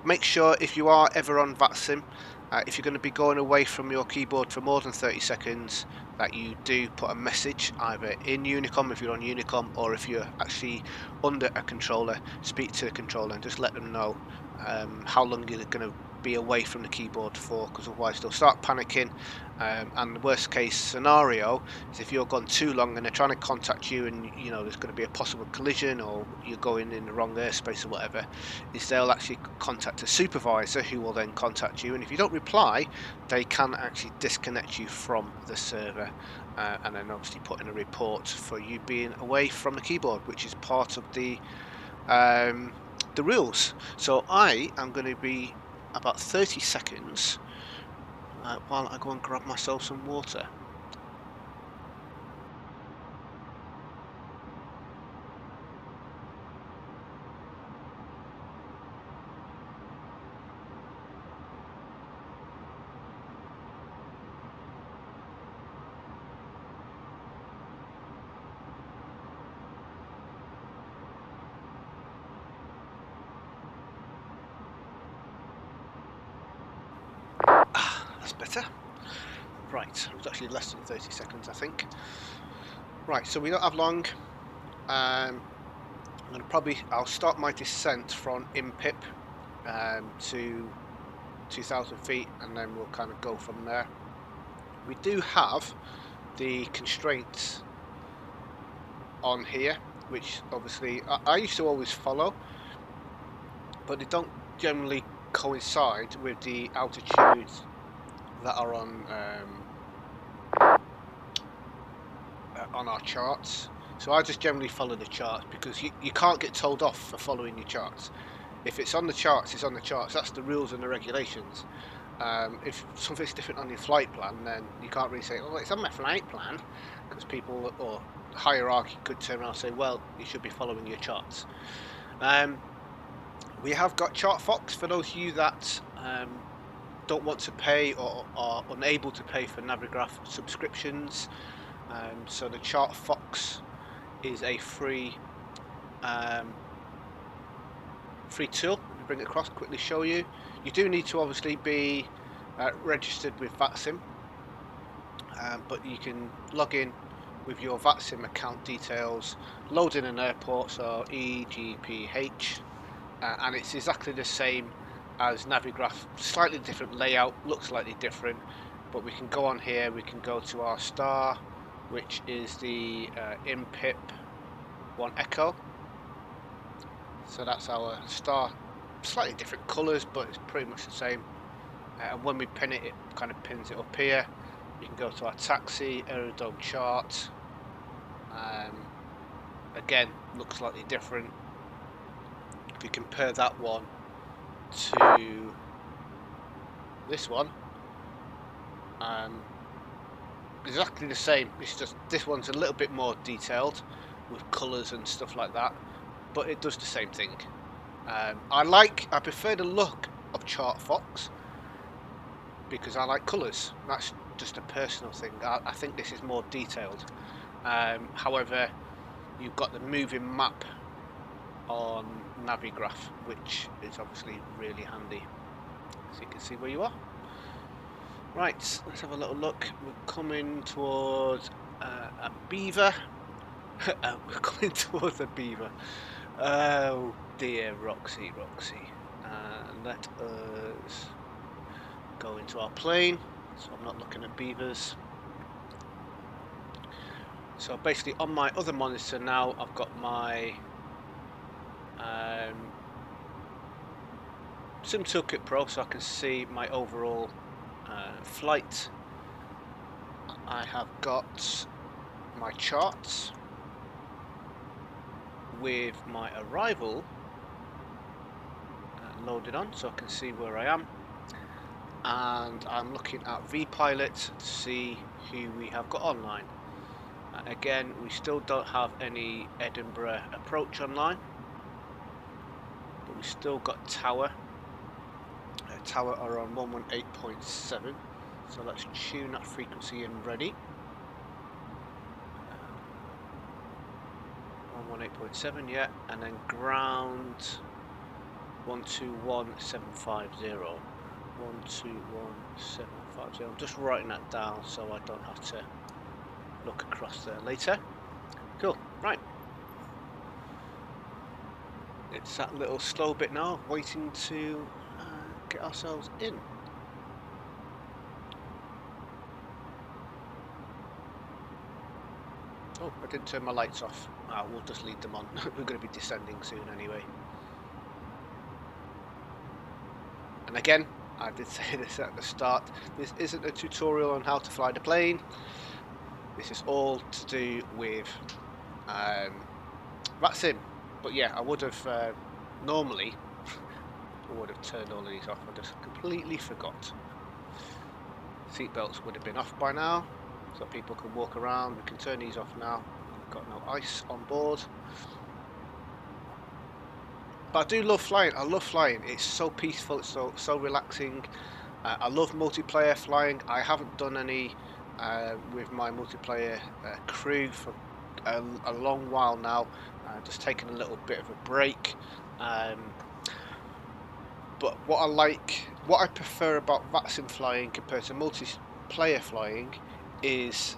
Make sure if you are ever on Vatsim, if you're going to be going away from your keyboard for more than 30 seconds, that you do put a message either in Unicom if you're on Unicom, or if you're actually under a controller, speak to the controller and just let them know how long you're going to be away from the keyboard for, because otherwise they'll start panicking. And the worst case scenario is if you're gone too long and they're trying to contact you, and you know there's going to be a possible collision or you're going in the wrong airspace or whatever, is they'll actually contact a supervisor who will then contact you, and if you don't reply they can actually disconnect you from the server, and then obviously put in a report for you being away from the keyboard, which is part of the rules. So I am going to be about 30 seconds while I go and grab myself some water. That's better. Right, it was actually less than 30 seconds, I think. Right, so we don't have long. I'll start my descent from INPIP to 2,000 feet, and then we'll kind of go from there. We do have the constraints on here, which obviously I used to always follow, but they don't generally coincide with the altitudes that are on our charts. So I just generally follow the charts, because you can't get told off for following your charts. If it's on the charts, it's on the charts. That's the rules and the regulations. If something's different on your flight plan, then you can't really say, oh, it's on my flight plan, because people or hierarchy could turn around and say, well, you should be following your charts. We have got ChartFox for those of you that don't want to pay or are unable to pay for Navigraph subscriptions. So the ChartFox is a free tool. Let me bring it across, quickly show you. You do need to obviously be registered with Vatsim, but you can log in with your Vatsim account details, load in an airport, so EGPH, and it's exactly the same as Navigraph, slightly different layout, looks slightly different, but we can go on here, we can go to our star, which is the INPIP 1 Echo. So that's our star, slightly different colours, but it's pretty much the same. And when we pin it, it kind of pins it up here. You can go to our taxi, aerodrome chart. Again, looks slightly different. If you compare that one to this one, exactly the same. It's just this one's a little bit more detailed with colours and stuff like that, but it does the same thing. I prefer the look of ChartFox because I like colours. That's just a personal thing. I think this is more detailed. However, you've got the moving map on Navigraph, which is obviously really handy, so you can see where you are. Right, let's have a little look. We're coming towards a beaver. We're coming towards a beaver. Oh dear, Roxy. Let us go into our plane, so I'm not looking at beavers. So basically on my other monitor now, I've got my Sim Toolkit Pro, so I can see my overall flight. I have got my charts with my arrival loaded on, so I can see where I am, and I'm looking at VPilot to see who we have got online. Again, we still don't have any Edinburgh approach online, but we still got Tower. Tower are on 118.7, so let's tune that frequency in ready. 118.7, yeah, and then ground 121750. 121750. I'm just writing that down so I don't have to look across there later. Cool, right. It's that little slow bit now, waiting to get ourselves in. Oh, I didn't turn my lights off. We'll just leave them on. We're going to be descending soon anyway. And again, I did say this at the start, this isn't a tutorial on how to fly the plane. This is all to do with Vatsim. But yeah, I would have normally I would have turned all of these off. I just completely forgot. Seatbelts would have been off by now, so people can walk around. We can turn these off now. We've got no ice on board. But I do love flying. I love flying. It's so peaceful. It's so relaxing. I love multiplayer flying. I haven't done any with my multiplayer crew for a long while now. Just taking a little bit of a break. But what I prefer about Vatsim flying compared to multiplayer flying is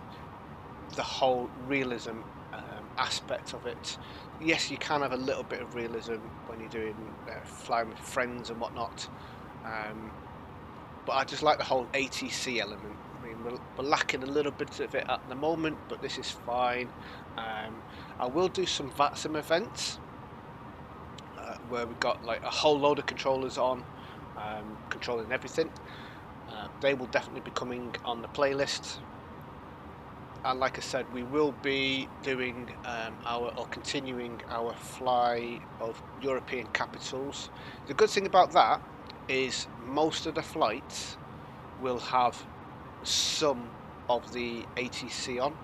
the whole realism aspect of it. Yes, you can have a little bit of realism when you're doing flying with friends and whatnot, but I just like the whole ATC element. I mean, we're lacking a little bit of it at the moment, but this is fine. I will do some Vatsim events where we've got like a whole load of controllers on, controlling everything. They will definitely be coming on the playlist. And like I said, we will be doing continuing our fly of European capitals. The good thing about that is most of the flights will have some of the ATC on.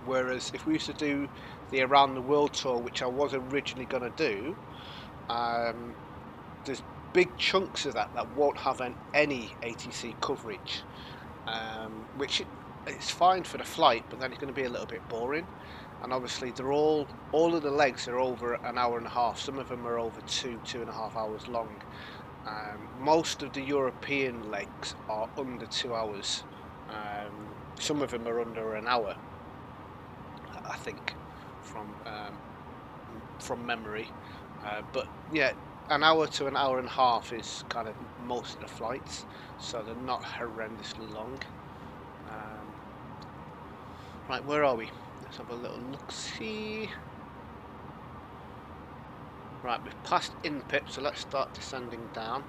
Whereas if we used to do the Around the World tour, which I was originally going to do, there's big chunks of that won't have any ATC coverage, which it's fine for the flight, but then it's going to be a little bit boring. And obviously they're all of the legs are over an hour and a half. Some of them are over 2.5 hours long. Most of the European legs are under 2 hours. Some of them are under an hour, I think, from memory. But yeah, an hour to an hour and a half is kind of most of the flights, so they're not horrendously long. Right, where are we? Let's have a little look-see. Right, we've passed InPip, so let's start descending down.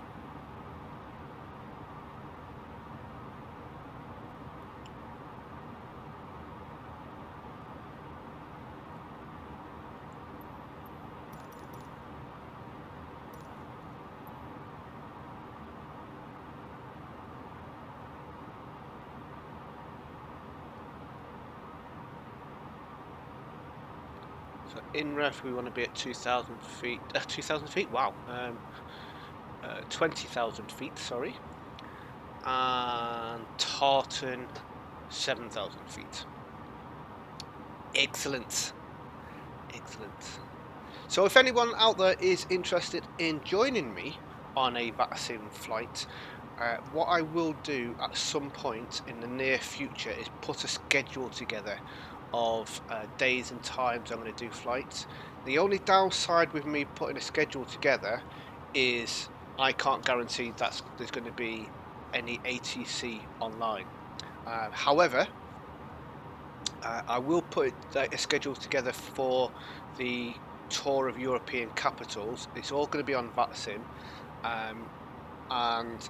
So in ref we want to be at 2,000 feet. 2,000 feet? Wow. 20,000 feet, sorry. And Tartan 7,000 feet. Excellent. Excellent. So if anyone out there is interested in joining me on a Vatsim flight, what I will do at some point in the near future is put a schedule together of days and times I'm going to do flights. The only downside with me putting a schedule together is I can't guarantee that there's going to be any ATC online. However, I will put a schedule together for the tour of European capitals. It's all going to be on Vatsim, and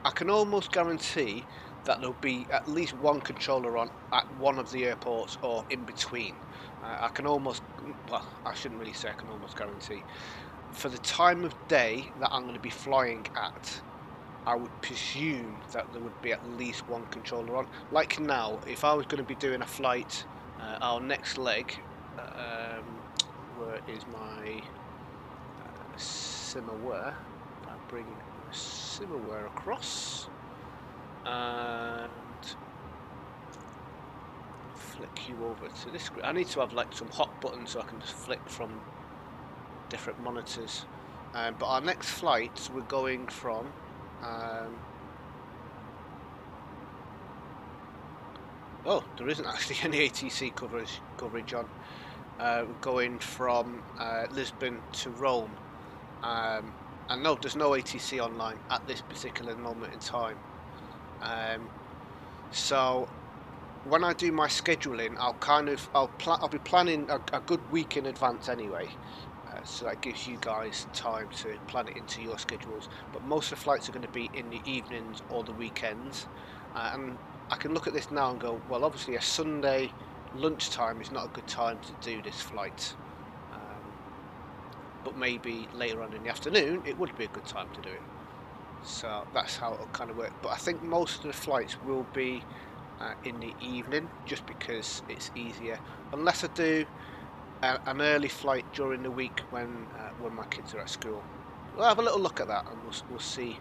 I can almost guarantee that there'll be at least one controller on at one of the airports or in between. I can almost, well, I shouldn't really say I can almost guarantee. For the time of day that I'm going to be flying at, I would presume that there would be at least one controller on. Like now, if I was going to be doing a flight, our next leg, where is my simmerware? I bring simmerware across and flick you over to this screen. I need to have like some hot buttons so I can just flick from different monitors. But our next flights, we're going from oh, there isn't actually any ATC coverage on. We're going from Lisbon to Rome, and no, there's no ATC online at this particular moment in time. So when I do my scheduling, I'll be planning a good week in advance anyway. So that gives you guys time to plan it into your schedules. But most of the flights are going to be in the evenings or the weekends. And I can look at this now and go, well, obviously a Sunday lunchtime is not a good time to do this flight. But maybe later on in the afternoon, it would be a good time to do it. So that's how it'll kind of work. But I think most of the flights will be in the evening, just because it's easier. Unless I do an early flight during the week when my kids are at school. We'll have a little look at that and we'll see.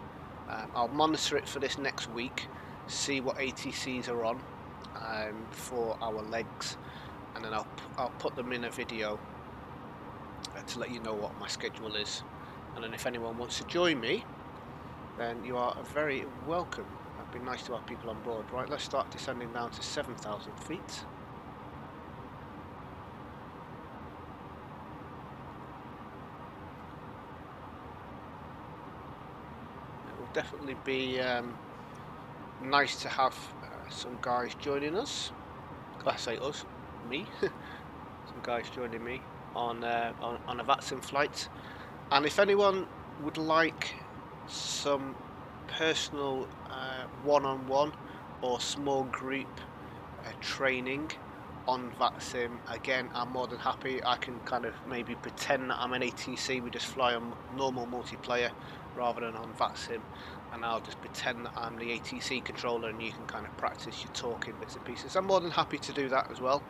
I'll monitor it for this next week, see what ATCs are on for our legs, and then I'll put them in a video to let you know what my schedule is. And then if anyone wants to join me, then you are very welcome. It'd be nice to have people on board. Right, let's start descending down to 7,000 feet. Definitely be nice to have some guys joining us. I say us, me. Some guys joining me on a Vatsim flight. And if anyone would like some personal one-on-one or small group training on Vatsim, again, I'm more than happy. I can kind of maybe pretend that I'm an ATC. We just fly on normal multiplayer rather than on Vatsim, and I'll just pretend that I'm the ATC controller and you can kind of practice your talking bits and pieces. I'm more than happy to do that as well.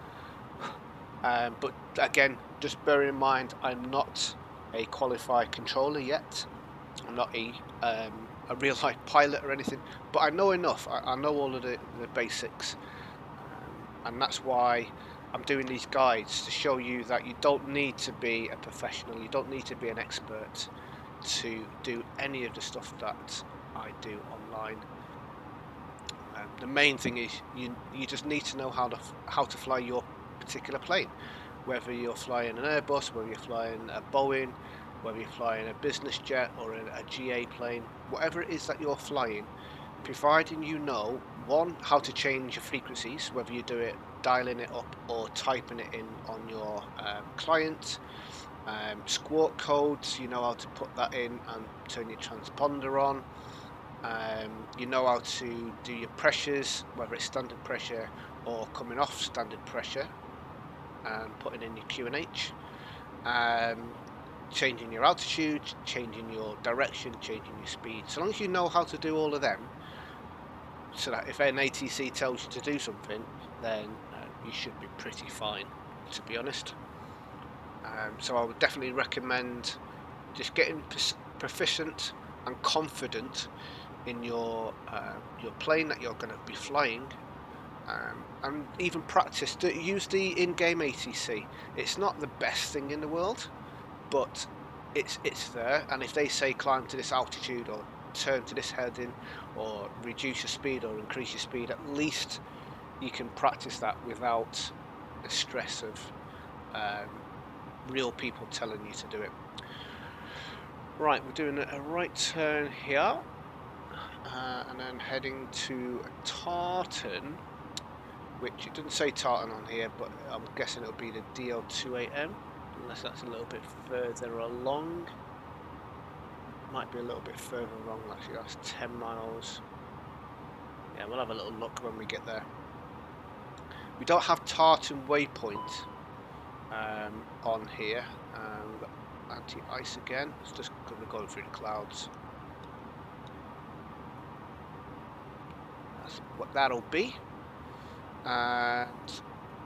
But again, just bear in mind, I'm not a qualified controller yet. I'm not a real life pilot or anything, but I know enough. I know all of the basics, and that's why I'm doing these guides, to show you that you don't need to be a professional, you don't need to be an expert to do any of the stuff that I do online. The main thing is you just need to know how to fly your particular plane, whether you're flying an Airbus, whether you're flying a Boeing, whether you're flying a business jet or a GA plane, whatever it is that you're flying, providing you know, one, how to change your frequencies, whether you do it dialing it up or typing it in on your client. Squawk codes, you know how to put that in and turn your transponder on. You know how to do your pressures, whether it's standard pressure or coming off standard pressure, and putting in your QNH. Changing your altitude, changing your direction, changing your speed. So long as you know how to do all of them, so that if an ATC tells you to do something, then you should be pretty fine, to be honest. So I would definitely recommend just getting proficient and confident in your plane that you're going to be flying, and even practice. Use the in-game ATC. It's not the best thing in the world, but it's there, and if they say climb to this altitude or turn to this heading or reduce your speed or increase your speed, at least you can practice that without the stress of real people telling you to do it. Right, we're doing a right turn here, and then heading to Tartan, which it doesn't say Tartan on here, but I'm guessing it'll be the DL28M, unless that's a little bit further along. Might be a little bit further along, actually. That's 10 miles. Yeah, we'll have a little look when we get there. We don't have Tartan waypoint on here. We've got anti-ice again. It's just because we're going through the clouds. That's what that'll be. And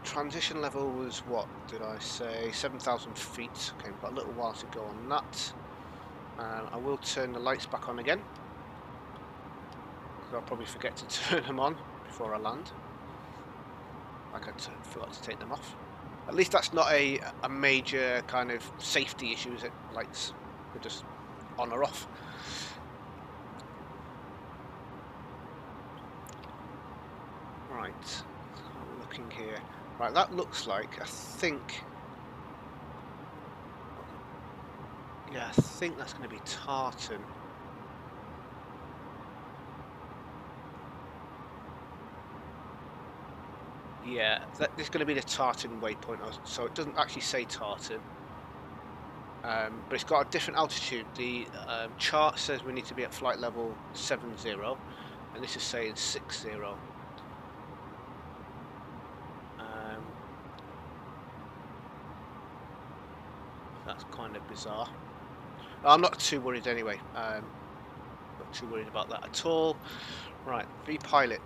transition level was, what did I say, 7,000 feet. Okay, we've got a little while to go on that. I will turn the lights back on again, because I'll probably forget to turn them on before I land. Like I forgot to take them off. At least that's not a major kind of safety issue, is it? Lights, they're just on or off. Right, I'm looking here. Right, that looks like, I think, yeah, I think that's going to be Tartan. Yeah, that is going to be the Tartan waypoint, so it doesn't actually say Tartan, but it's got a different altitude. The chart says we need to be at flight level 70, and this is saying 60. That's kind of bizarre. I'm not too worried anyway. Not too worried about that at all. Right, V-Pilot.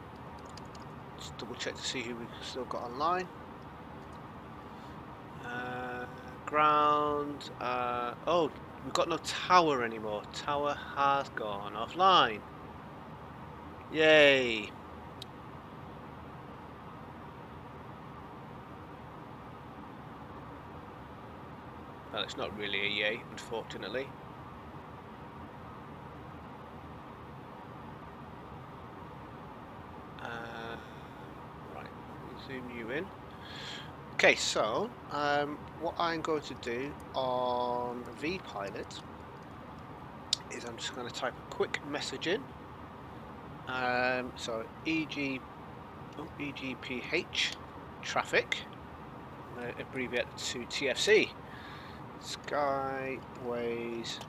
Just double check to see who we've still got online. Ground. Oh, we've got no tower anymore. Tower has gone offline. Yay. Well, it's not really a yay, unfortunately. Right, zoom you in. Okay, so what I'm going to do on V-Pilot is I'm just going to type a quick message in. So EGPH traffic, abbreviate to TFC. Skyways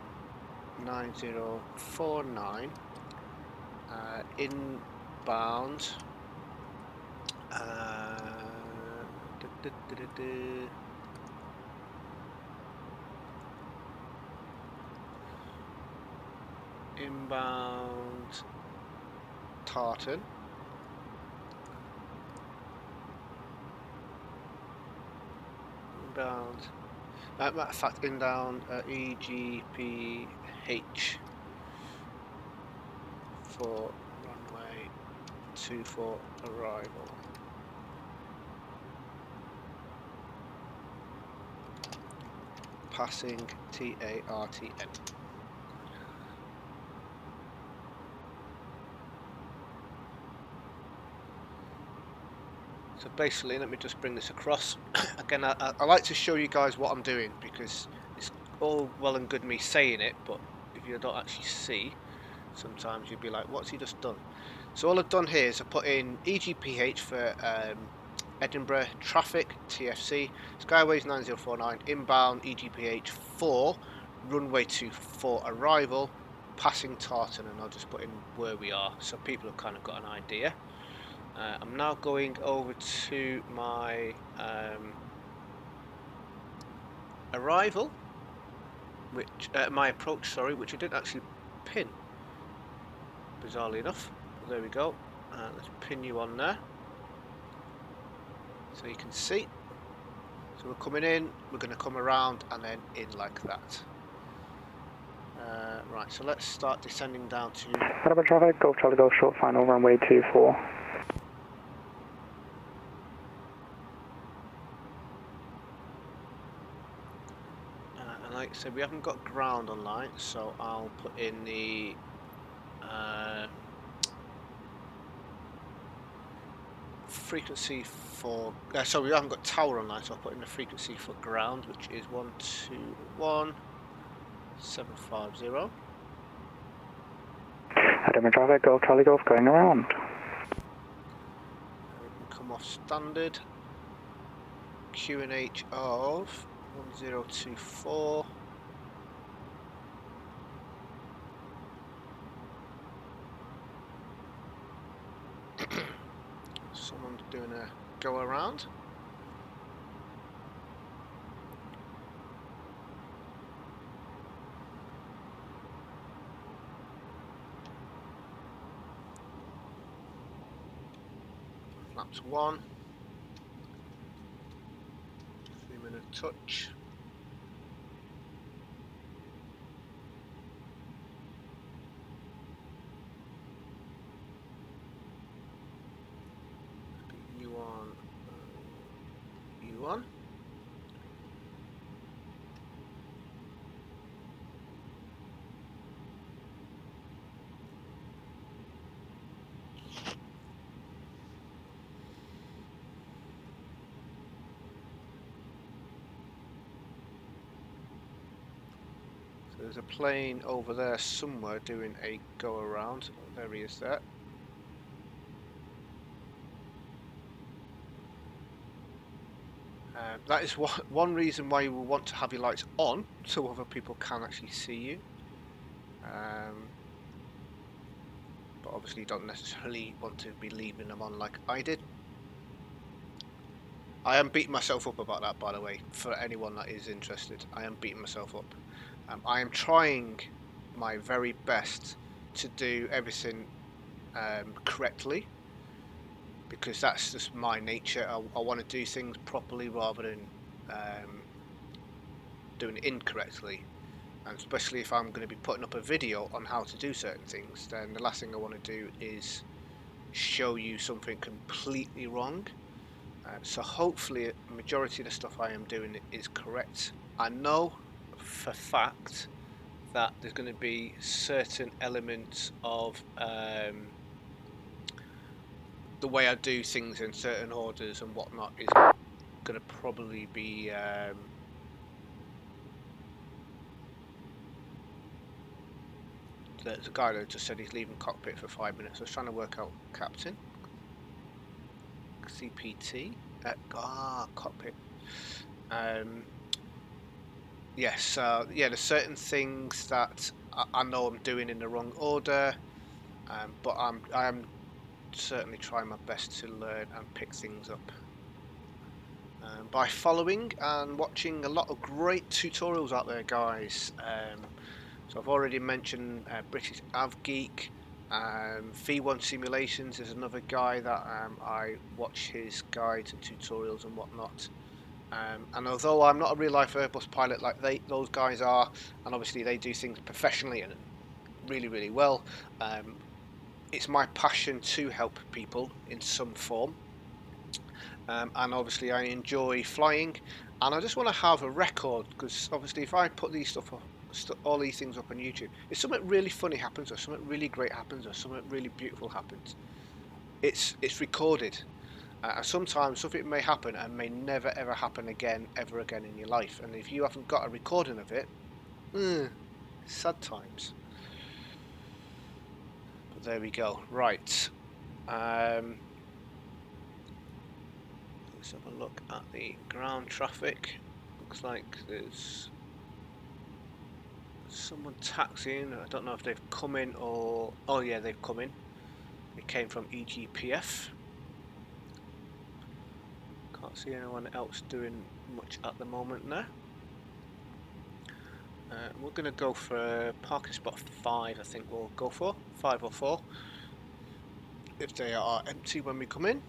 9049 inbound inbound Tartan. Inbound. Matter of fact, inbound EGPH for runway 24 arrival. Passing TARTN. So basically, let me just bring this across. Again, I like to show you guys what I'm doing, because it's all well and good me saying it, but if you don't actually see, sometimes you'd be like, what's he just done? So all I've done here is I put in EGPH for Edinburgh traffic, TFC, Skyways 9049, inbound EGPH 4, runway 24 arrival, passing Tartan, and I'll just put in where we are, so people have kind of got an idea. I'm now going over to my arrival, which my approach, sorry, which I didn't actually pin, bizarrely enough. But there we go. Let's pin you on there, so you can see. So we're coming in, we're going to come around and then in like that. Right, so let's start descending down to... Motherboard traffic, Golf Charlie Golf short final runway 24. And like I said, we haven't got ground online, so I'll put in the frequency for. So we haven't got tower online, so I'll put in the frequency for ground, which is 121.750. Adam Driver, Golf Charlie Golf going around. We can come off standard. QNH of 1024. Someone's doing a go around. Flaps 1. 3-minute touch. U1. So there's a plane over there somewhere doing a go around. There he is there. That is one reason why you will want to have your lights on, so other people can actually see you. But obviously you don't necessarily want to be leaving them on like I did. I am beating myself up about that, by the way, for anyone that is interested. I am beating myself up. I am trying my very best to do everything correctly, because that's just my nature. I want to do things properly rather than doing it incorrectly. And especially if I'm going to be putting up a video on how to do certain things, then the last thing I want to do is show you something completely wrong. So hopefully a majority of the stuff I am doing is correct. I know for fact that there's going to be certain elements of the way I do things in certain orders and whatnot is going to probably be there's a guy that just said he's leaving cockpit for 5 minutes. I was trying to work out captain. CPT. Cockpit. Yes. Yeah. There's certain things that I know I'm doing in the wrong order, but I am certainly trying my best to learn and pick things up by following and watching a lot of great tutorials out there, guys. So I've already mentioned British AvGeek. V1 Simulations is another guy that I watch his guides and tutorials and whatnot. And although I'm not a real life Airbus pilot like those guys are, and obviously they do things professionally and really, really well, it's my passion to help people in some form. And obviously I enjoy flying, and I just want to have a record, because obviously if I put these stuff up, all these things up on YouTube, if something really funny happens or something really great happens or something really beautiful happens, it's recorded. And sometimes something may happen and may never ever happen again ever again in your life, and if you haven't got a recording of it, sad times. But there we go. Right, let's have a look at the ground traffic. Looks like there's someone taxiing. I don't know if they've come in or... Oh yeah, they've come in. They came from EGPH. Can't see anyone else doing much at the moment there. We're going to go for parking spot 5, I think we'll go for. 5 or 4. If they are empty when we come in.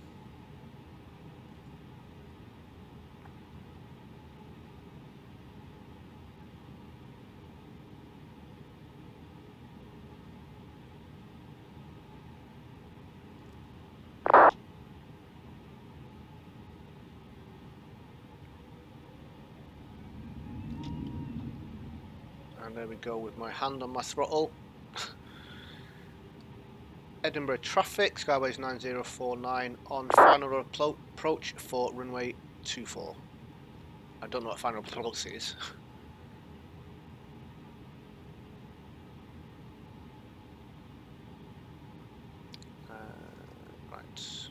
And there we go with my hand on my throttle. Edinburgh traffic, Skyways 9049 on final approach for runway 24. I don't know what final approach is. Right.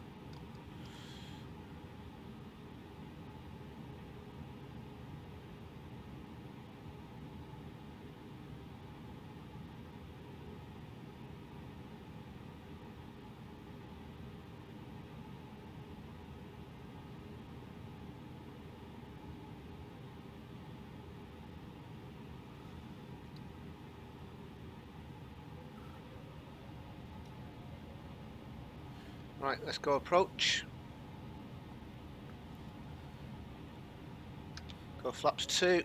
Right, let's go approach. Go flaps 2.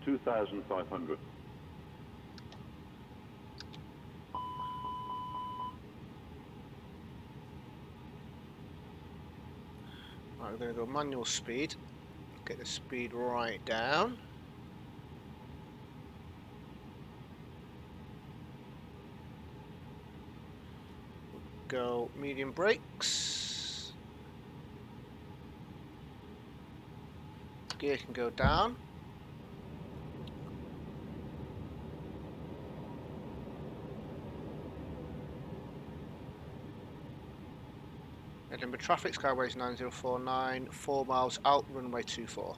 $2,500. Right, we're going to go manual speed. Get the speed right down. Go medium brakes. Gear can go down. Edinburgh traffic, Skyways 9049, 4 miles out, runway 24.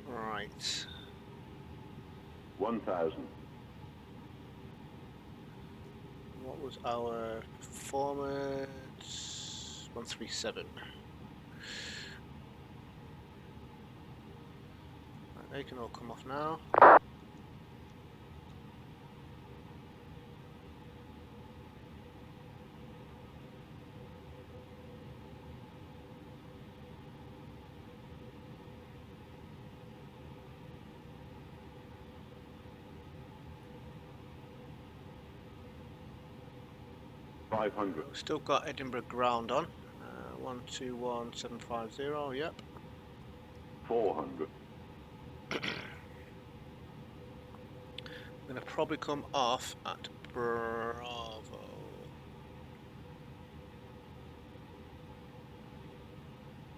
Right. 1,000. What was our performance? 137. Right, they can all come off now. Still got Edinburgh ground on. 121750, yep. 400. I'm going to probably come off at Bravo.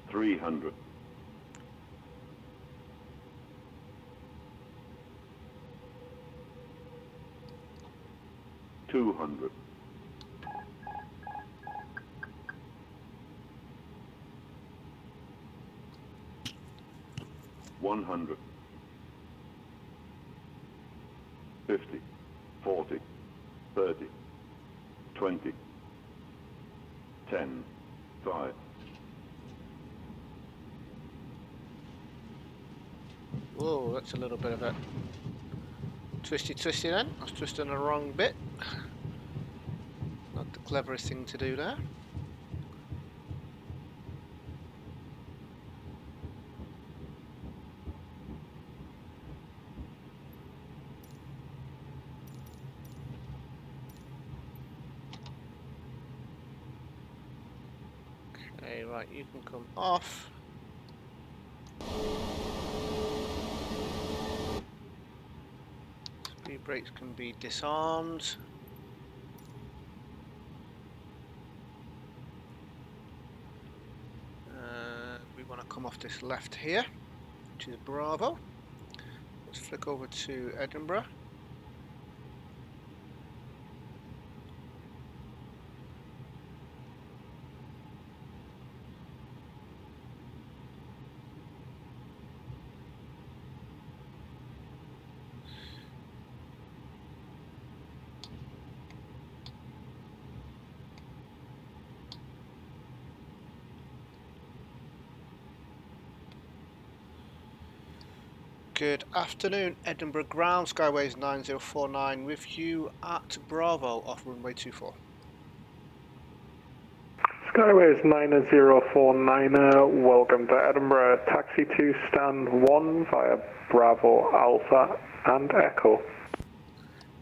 300. 200. 100. 50. 40. 30. 20. 10. 5. Whoa, that's a little bit of a twisty then. I was twisting the wrong bit. Not the cleverest thing to do there. Okay, right, you can come off. Speed brakes can be disarmed. We want to come off this left here, which is Bravo. Let's flick over to Edinburgh. Good afternoon, Edinburgh Ground, Skyways 9049 with you at Bravo off runway 24. Skyways 9049, welcome to Edinburgh, taxi to stand 1 via Bravo, Alpha and Echo.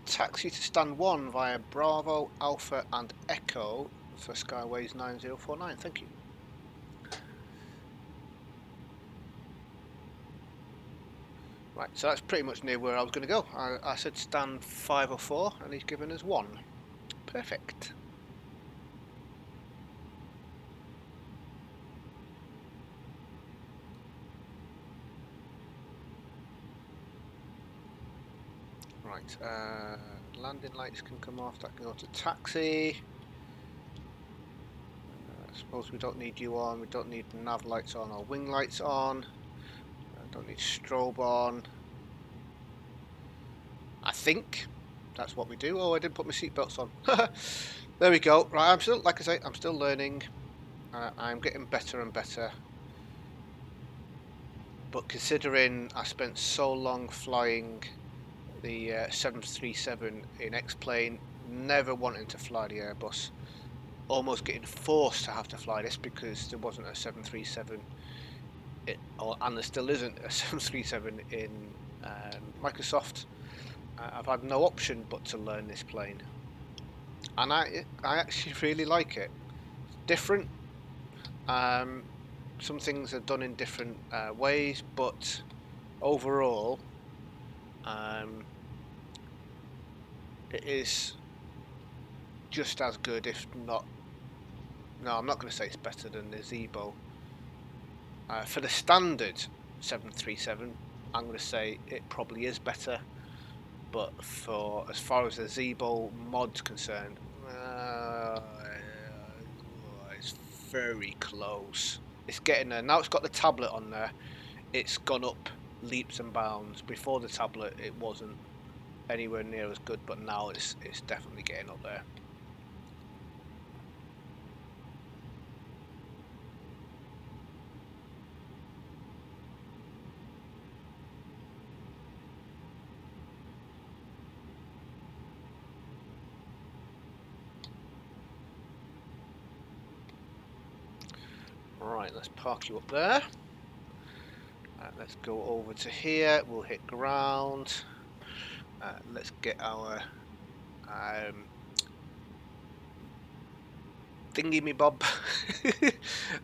Taxi to stand 1 via Bravo, Alpha and Echo for Skyways 9049, thank you. Right, so that's pretty much near where I was going to go. I said stand 504 and he's given us 1. Perfect. Right, landing lights can come off, that can go to taxi. I suppose we don't need you on, we don't need nav lights on or wing lights on. Don't need strobe on. I think that's what we do. Oh, I didn't put my seatbelts on. There we go. Right, I'm still, like I say, I'm still learning. I'm getting better and better. But considering I spent so long flying the 737 in X-plane, never wanting to fly the Airbus, almost getting forced to have to fly this because there wasn't a 737, and there still isn't a 737 in Microsoft. I've had no option but to learn this plane, and I actually really like it. It's different. Some things are done in different ways, but overall, it is just as good, if not. No, I'm not going to say it's better than the Zibo. For the standard 737, I'm going to say it probably is better. But for as far as the Zibo mod's concerned, it's very close. It's getting there. Now it's got the tablet on there, it's gone up leaps and bounds. Before the tablet it wasn't anywhere near as good, but now it's definitely getting up there. Right, let's park you up there. Let's go over to here. We'll hit ground. Let's get our thingy me bob.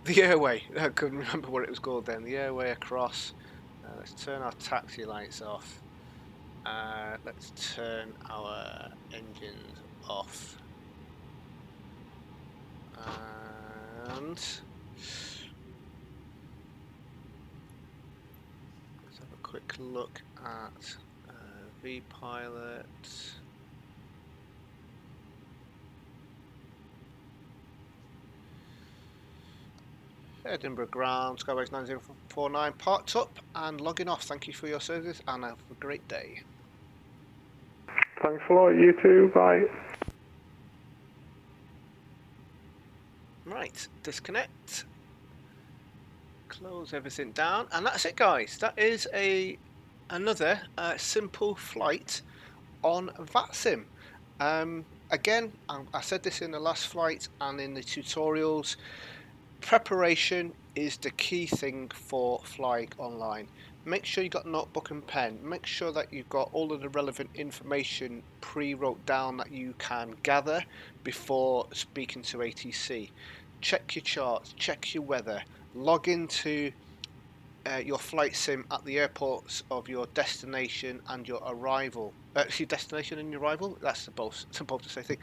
The airway. I couldn't remember what it was called then. The airway across. Let's turn our taxi lights off. Let's turn our engines off. And let's have a quick look at V-Pilot. Edinburgh Ground, Skyways 9049, parked up and logging off. Thank you for your service and have a great day. Thanks a lot, you too, bye. Right, disconnect. Close everything down, and that's it, guys. That is another simple flight on Vatsim. Again, I said this in the last flight and in the tutorials. Preparation is the key thing for flying online. Make sure you've got notebook and pen. Make sure that you've got all of the relevant information pre-wrote down that you can gather before speaking to ATC. Check your charts, check your weather, log into your flight sim at the airports of your destination and your arrival. Your destination and your arrival? That's supposed to say thing.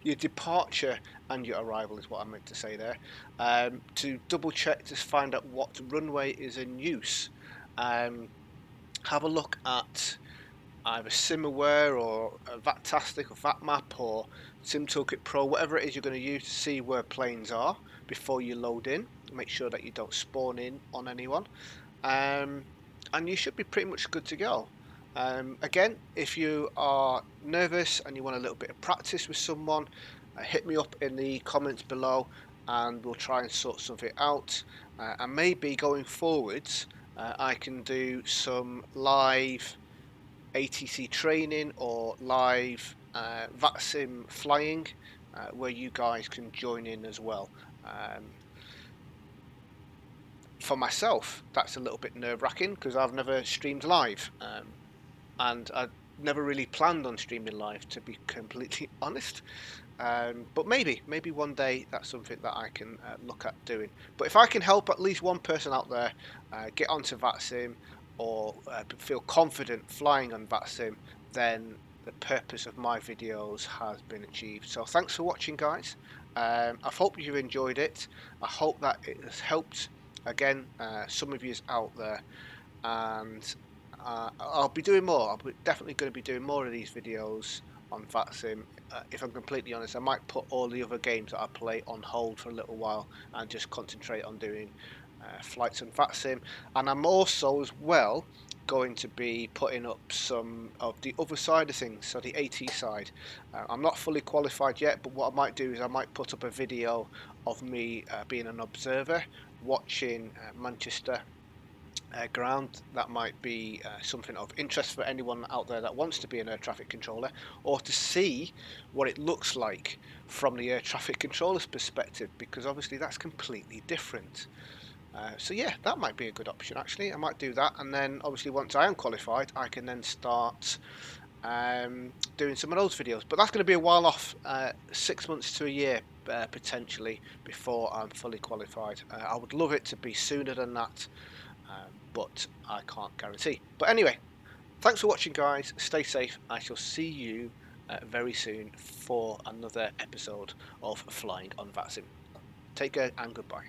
Your departure and your arrival is what I meant to say there. To double check to find out what runway is in use. Have a look at either SimAware or Vatastic or VatMap or SimToolkit Pro, whatever it is you're going to use to see where planes are before you load in. Make sure that you don't spawn in on anyone, and you should be pretty much good to go. Again, if you are nervous and you want a little bit of practice with someone, hit me up in the comments below and we'll try and sort something out. And maybe going forwards, I can do some live ATC training or live Vatsim flying, where you guys can join in as well. For myself, that's a little bit nerve-wracking because I've never streamed live, and I never really planned on streaming live, to be completely honest. But maybe one day that's something that I can look at doing. But if I can help at least one person out there get onto Vatsim or feel confident flying on Vatsim, then the purpose of my videos has been achieved. So thanks for watching, guys. I hope you enjoyed it. I hope that it has helped, again, some of you out there. And I'll be doing more. I'm definitely going to be doing more of these videos on Vatsim. If I'm completely honest, I might put all the other games that I play on hold for a little while and just concentrate on doing flights on Vatsim. And I'm also as well going to be putting up some of the other side of things, so the AT side. I'm not fully qualified yet, but what I might do is I might put up a video of me being an observer, watching Manchester ground. That might be something of interest for anyone out there that wants to be an air traffic controller, or to see what it looks like from the air traffic controller's perspective, because obviously that's completely different. So yeah, that might be a good option actually. I might do that, and then obviously once I am qualified, I can then start doing some of those videos. But that's going to be a while off, 6 months to a year potentially, before I'm fully qualified. I would love it to be sooner than that, but I can't guarantee. But anyway, thanks for watching, guys. Stay safe. I shall see you very soon for another episode of Flying on Vatsim. Take care and goodbye.